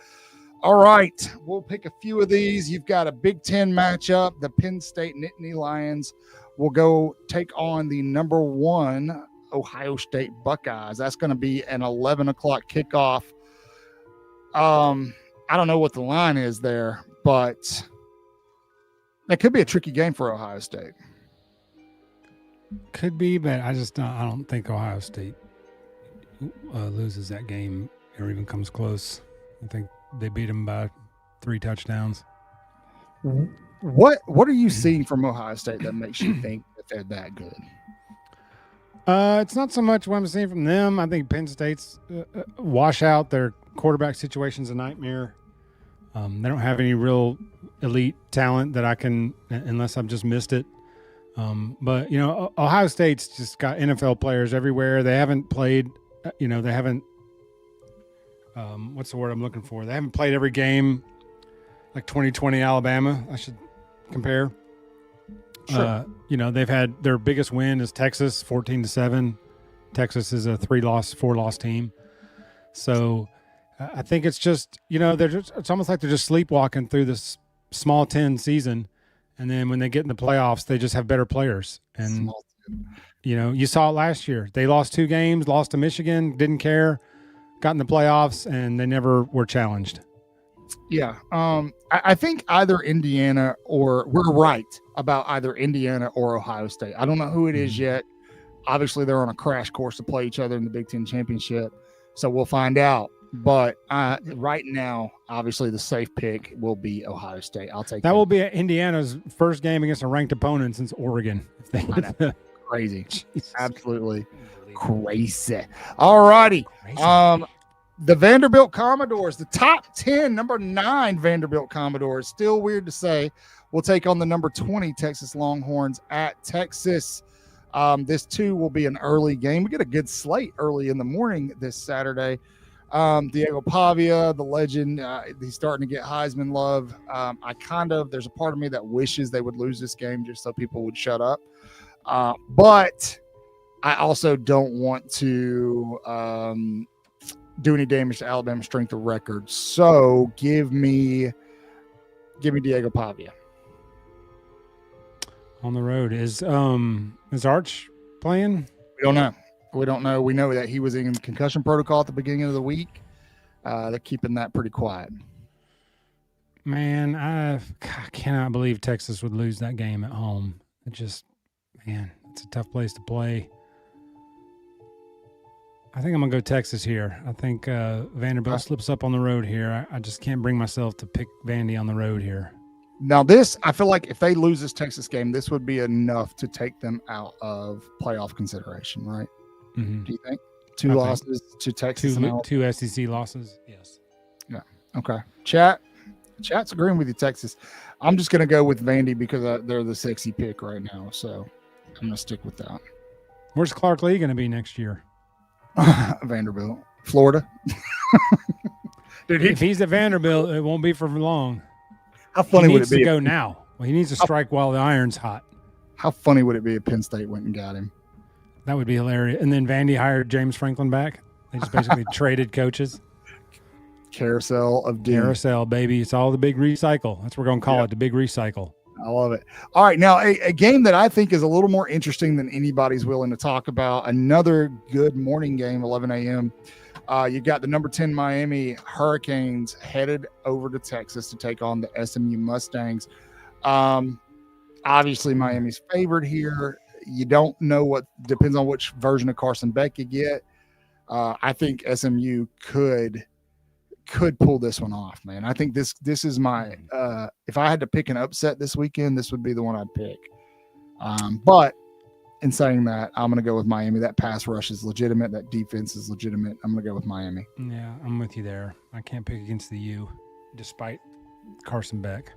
all right, we'll pick a few of these. You've got a Big Ten matchup. The Penn State Nittany Lions will go take on the number 1 Ohio State Buckeyes. That's going to be an 11 o'clock kickoff. I don't know what the line is there, but that could be a tricky game for Ohio State. Could be, but I don't think Ohio State loses that game or even comes close. I think they beat them by 3 touchdowns. What are you seeing from Ohio State that makes you think that they're that good? It's not so much what I'm seeing from them. I think Penn State's wash out. Their quarterback situation's a nightmare. They don't have any real elite talent that I can, unless I've just missed it. But, Ohio State's just got NFL players everywhere. They haven't played, they haven't, what's the word I'm looking for? They haven't played every game like 2020 Alabama, I should compare. Sure. They've had their biggest win is Texas, 14-7. Texas is a 4-loss team. So I think it's just, it's almost like they're just sleepwalking through this small 10 season. And then when they get in the playoffs, they just have better players. And, you saw it last year. They lost 2 games, lost to Michigan, didn't care, got in the playoffs, and they never were challenged. Yeah. I think either Indiana or we're right about either Indiana or Ohio State. I don't know who it is yet. Obviously, they're on a crash course to play each other in the Big Ten Championship. So we'll find out. But right now, obviously, the safe pick will be Ohio State. I'll take that. Will be Indiana's first game against a ranked opponent since Oregon. Crazy. Absolutely crazy. All righty. The Vanderbilt Commodores, the top 10, number 9 Vanderbilt Commodores, still weird to say, will take on the number 20 Texas Longhorns at Texas. This too will be an early game. We get a good slate early in the morning this Saturday. Diego Pavia, the legend, he's starting to get Heisman love. There's a part of me that wishes they would lose this game just so people would shut up. But I also don't want to do any damage to Alabama's strength of record. So give me Diego Pavia. On the road. Is Arch playing? We don't know. We know that he was in concussion protocol at the beginning of the week. They're keeping that pretty quiet. Man, I cannot believe Texas would lose that game at home. It's a tough place to play. I think I'm going to go Texas here. I think Vanderbilt slips up on the road here. I just can't bring myself to pick Vandy on the road here. Now, I feel like if they lose this Texas game, this would be enough to take them out of playoff consideration, right? Mm-hmm. Do you think? Two losses to Texas. Two SEC losses, yes. Yeah. Okay. Chat's agreeing with you, Texas. I'm just going to go with Vandy because they're the sexy pick right now. So I'm going to stick with that. Where's Clark Lee going to be next year? Vanderbilt. Florida. Dude, if he's at Vanderbilt, it won't be for long. How funny would it be? He needs to go now. Well, he needs to strike while the iron's hot. How funny would it be if Penn State went and got him? That would be hilarious. And then Vandy hired James Franklin back. They just basically traded coaches. Carousel of doom. Carousel, baby. It's all the big recycle. That's what we're going to call it, the big recycle. I love it. All right. Now, a game that I think is a little more interesting than anybody's willing to talk about. Another good morning game, 11 a.m. You've got the number 10 Miami Hurricanes headed over to Texas to take on the SMU Mustangs. Obviously, Miami's favored here. You don't know what depends on which version of Carson Beck you get. I think SMU could pull this one off, man. I think this is my if I had to pick an upset this weekend, this would be the one I'd pick. But in saying that, I'm going to go with Miami. That pass rush is legitimate. That defense is legitimate. I'm going to go with Miami. Yeah, I'm with you there. I can't pick against the U, despite Carson Beck.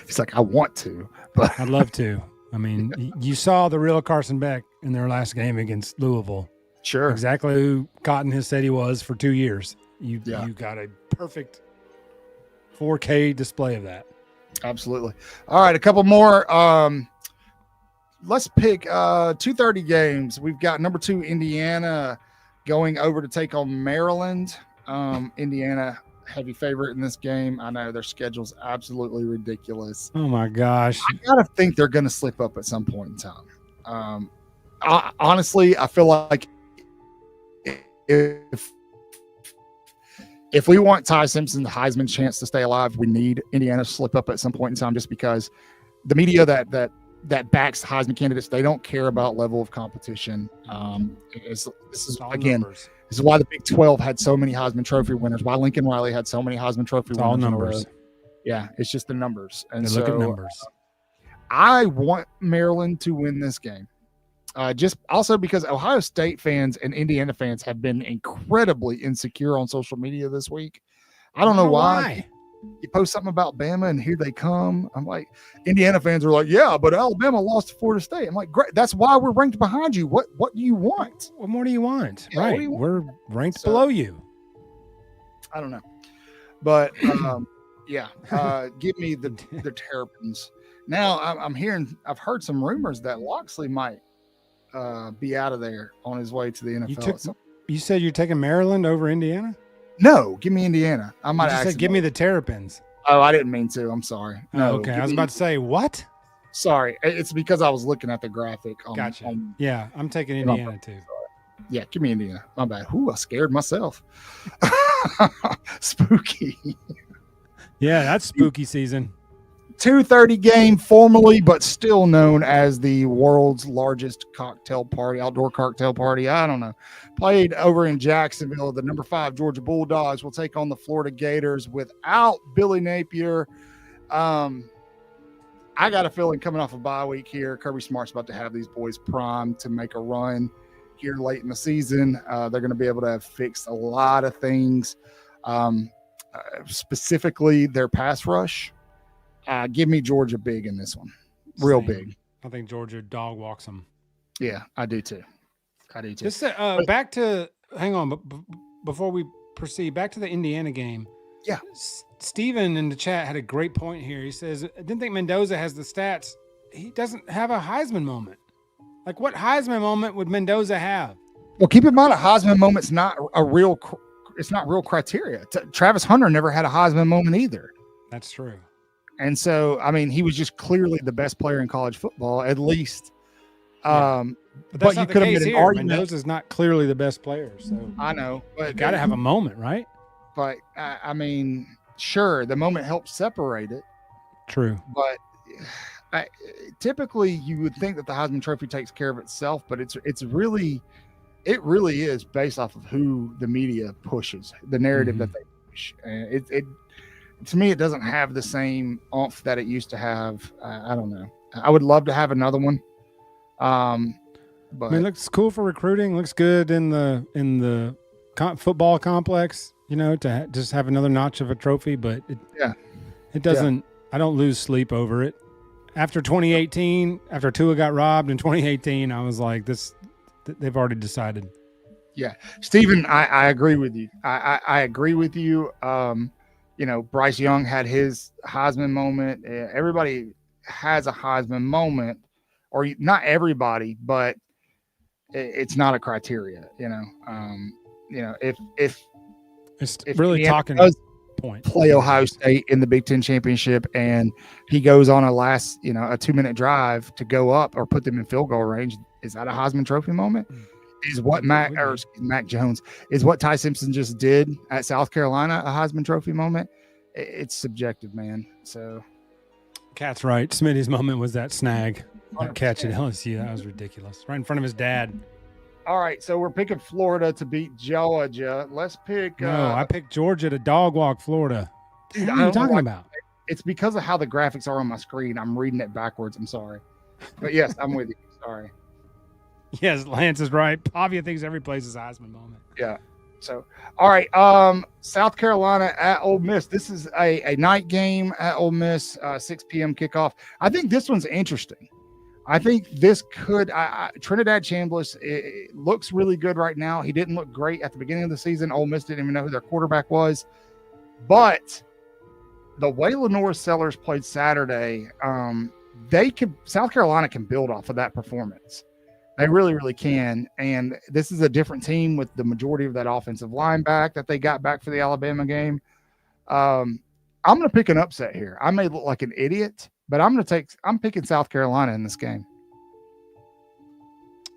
He's like, I want to, but I'd love to. I mean, you saw the real Carson Beck in their last game against Louisville. Sure. Exactly who Cotton has said he was for 2 years. You got a perfect 4K display of that. Absolutely. All right, a couple more. Let's pick 2:30 games. We've got number 2 Indiana going over to take on Maryland. Indiana heavy favorite in this game. I know their schedule's absolutely ridiculous. Oh my gosh. I gotta think they're gonna slip up at some point in time. Honestly, I feel like if we want Ty Simpson, the Heisman chance to stay alive, we need Indiana to slip up at some point in time, just because the media that backs Heisman candidates, they don't care about level of competition. This is why the Big 12 had so many Heisman Trophy winners, why Lincoln Riley had so many Heisman Trophy winners. All numbers. Yeah, it's just the numbers. And look at numbers. I want Maryland to win this game. Just also because Ohio State fans and Indiana fans have been incredibly insecure on social media this week. I don't know why. You post something about Bama and here they come. I'm like, Indiana fans are like, yeah, but Alabama lost to Florida State. I'm like, great. That's why we're ranked behind you. What do you want? What more do you want? Yeah, right. We're ranked below you. I don't know. But yeah, give me the Terrapins. Now I've heard some rumors that Loxley might be out of there on his way to the NFL. You said you're taking Maryland over Indiana? No, give me Indiana. I might have said give me the Terrapins. Oh, I didn't mean to. I'm sorry. No, okay. I was about to say, what? Sorry. It's because I was looking at the graphic. Gotcha. Yeah, I'm taking Indiana too. Yeah, give me Indiana. My bad. Ooh, I scared myself. Spooky. Yeah, that's spooky season. 2:30 game, formerly but still known as the world's largest outdoor cocktail party. I don't know. Played over in Jacksonville. The number 5 Georgia Bulldogs will take on the Florida Gators without Billy Napier. I got a feeling coming off a bye week here, Kirby Smart's about to have these boys primed to make a run here late in the season. They're going to be able to have fixed a lot of things, specifically their pass rush. Give me Georgia big in this one. Real big. I think Georgia dog walks them. Yeah, I do too. Just back to, hang on, before we proceed, back to the Indiana game. Yeah. Steven in the chat had a great point here. He says, I didn't think Mendoza has the stats he doesn't have a Heisman moment. Like, what Heisman moment would Mendoza have? Well, keep in mind, a Heisman moment's not real criteria. Travis Hunter never had a Heisman moment either. That's true. And so, I mean, he was just clearly the best player in college football, at least. But that's not the case here. Mendoza's not clearly the best player. So I know, but you got to have a moment, right? But I mean, sure, the moment helps separate it. True. But typically, you would think that the Heisman Trophy takes care of itself, but it really is based off of who the media pushes, the narrative that they push. And to me, it doesn't have the same oomph that it used to have. I don't know. I would love to have another one. But I mean, it looks cool for recruiting. Looks good in the football complex. You know, to just have another notch of a trophy, but it doesn't. I don't lose sleep over it. After 2018, after Tua got robbed in 2018, I was like, they've already decided. Yeah, Stephen, I agree with you. I agree with you. You know, Bryce Young had his Heisman moment. Everybody has a Heisman moment, or not everybody, but it's not a criteria. You know, if really talking point, play Ohio State in the Big Ten championship, and he goes on a 2-minute drive to go up or put them in field goal range, is that a Heisman Trophy moment? Is what Mac Jones is what Ty Simpson just did at South Carolina a Heisman Trophy moment? It's subjective, man. So, Cat's right. Smitty's moment was that snag, that 100%. catch at LSU. That was ridiculous, right in front of his dad. All right, so we're picking Florida to beat Georgia. Let's pick. No, I picked Georgia to dog walk Florida. Dude, what are you talking about? It's because of how the graphics are on my screen. I'm reading it backwards. I'm sorry, but yes, I'm with you. Sorry. Yes, Lance is right. Pavia thinks every place is a Heisman moment. Yeah. So, all right. South Carolina at Ole Miss. This is a night game at Ole Miss, 6 p.m. kickoff. I think this one's interesting. I think this could Trinidad Chambliss, it looks really good right now. He didn't look great at the beginning of the season. Ole Miss didn't even know who their quarterback was. But the way Lenore Sellers played Saturday, South Carolina can build off of that performance. They really, really can. And this is a different team with the majority of that offensive line back that they got back for the Alabama game. I'm going to pick an upset here. I may look like an idiot, but I'm picking South Carolina in this game.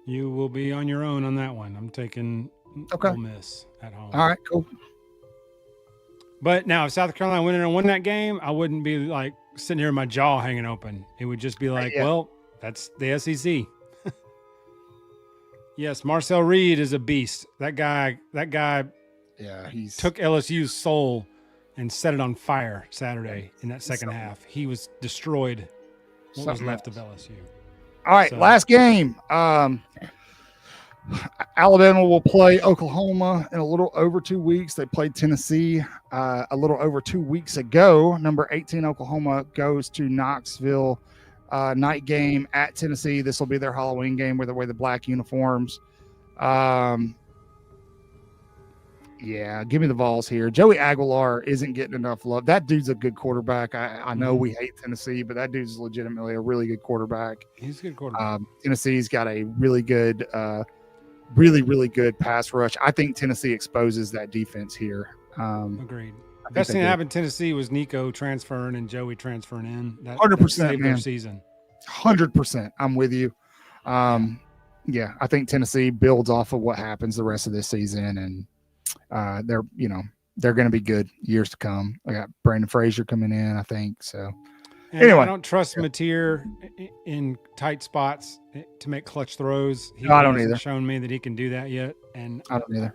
You will be on your own on that one. I'm taking Ole Miss at home. All right, cool. But now if South Carolina went in and won that game, I wouldn't be like sitting here with my jaw hanging open. It would just be like, well, that's the SEC. Yes, Marcel Reed is a beast. That guy he took LSU's soul and set it on fire Saturday in that second half. He was destroyed what was left of LSU. All right, last game. Alabama will play Oklahoma in a little over 2 weeks. They played Tennessee a little over 2 weeks ago. Number 18 Oklahoma goes to Knoxville. Night game at Tennessee. This will be their Halloween game where they wear the black uniforms. Give me the Vols here. Joey Aguilar isn't getting enough love. That dude's a good quarterback. I know we hate Tennessee, but that dude's legitimately a really good quarterback. He's a good quarterback. Tennessee's got a really good, really, really good pass rush. I think Tennessee exposes that defense here. Agreed. Best thing that happened in Tennessee was Nico transferring and Joey transferring in. That 100%, saved their season. 100%. I'm with you. I think Tennessee builds off of what happens the rest of this season, and they're going to be good years to come. I got Brandon Frazier coming in, I think. So and anyway, I don't trust Mateer in tight spots to make clutch throws. He hasn't shown me that he can do that yet, and I don't either.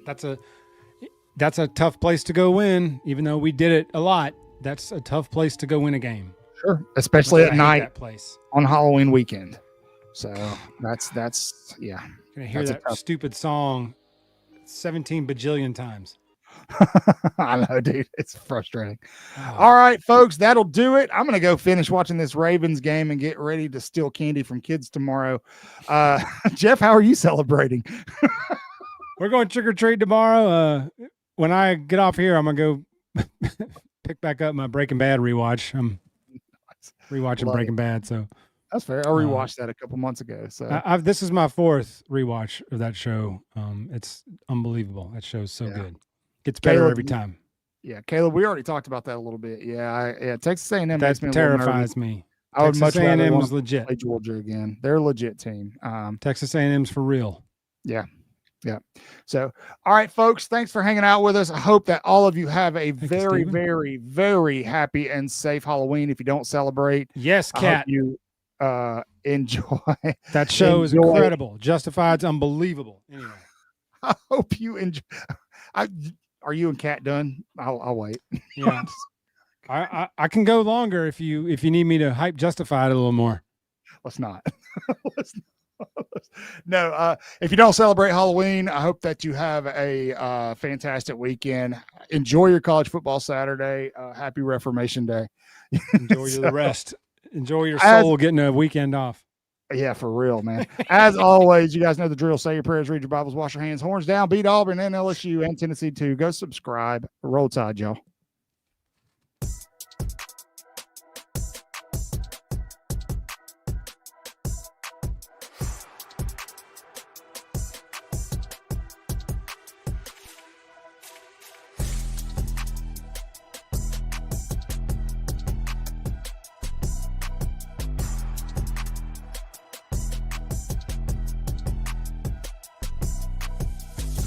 That's a tough place to go win, even though we did it a lot. That's a tough place to go win a game. Sure, especially at night on Halloween weekend. So that's You're gonna hear that stupid song 17 bajillion times. I know, dude. It's frustrating. Oh. All right, folks, that'll do it. I'm gonna go finish watching this Ravens game and get ready to steal candy from kids tomorrow. Jeff, how are you celebrating? We're going trick or treat tomorrow. When I get off here, I'm gonna go pick back up my Breaking Bad rewatch. I'm rewatching Breaking Bad, so That's fair. I rewatched that a couple months ago. So this is my 4th rewatch of that show. It's unbelievable. That show's so good. Gets better every time. Yeah, Caleb, we already talked about that a little bit. Yeah, Texas A&M that terrifies me. I would much rather A&M was legit. Play Georgia again. They're a legit team. Texas A&M's for real. Yeah. So, all right, folks, thanks for hanging out with us. I hope that all of you have a very, very, very happy and safe Halloween. If you don't celebrate, yes, Kat, you enjoy. That show is incredible. Justified's unbelievable. Anyway, I hope you enjoy. Are you and Kat done? I'll wait. Yeah. I can go longer if you need me to hype Justified a little more. Let's not. No, if you don't celebrate Halloween, I hope that you have a fantastic weekend. Enjoy your college football Saturday. Happy Reformation Day. Enjoy the rest. Enjoy your soul getting a weekend off. Yeah, for real, man. As always, you guys know the drill. Say your prayers, read your Bibles, wash your hands, horns down, beat Auburn and LSU and Tennessee too. Go subscribe. Roll Tide, y'all.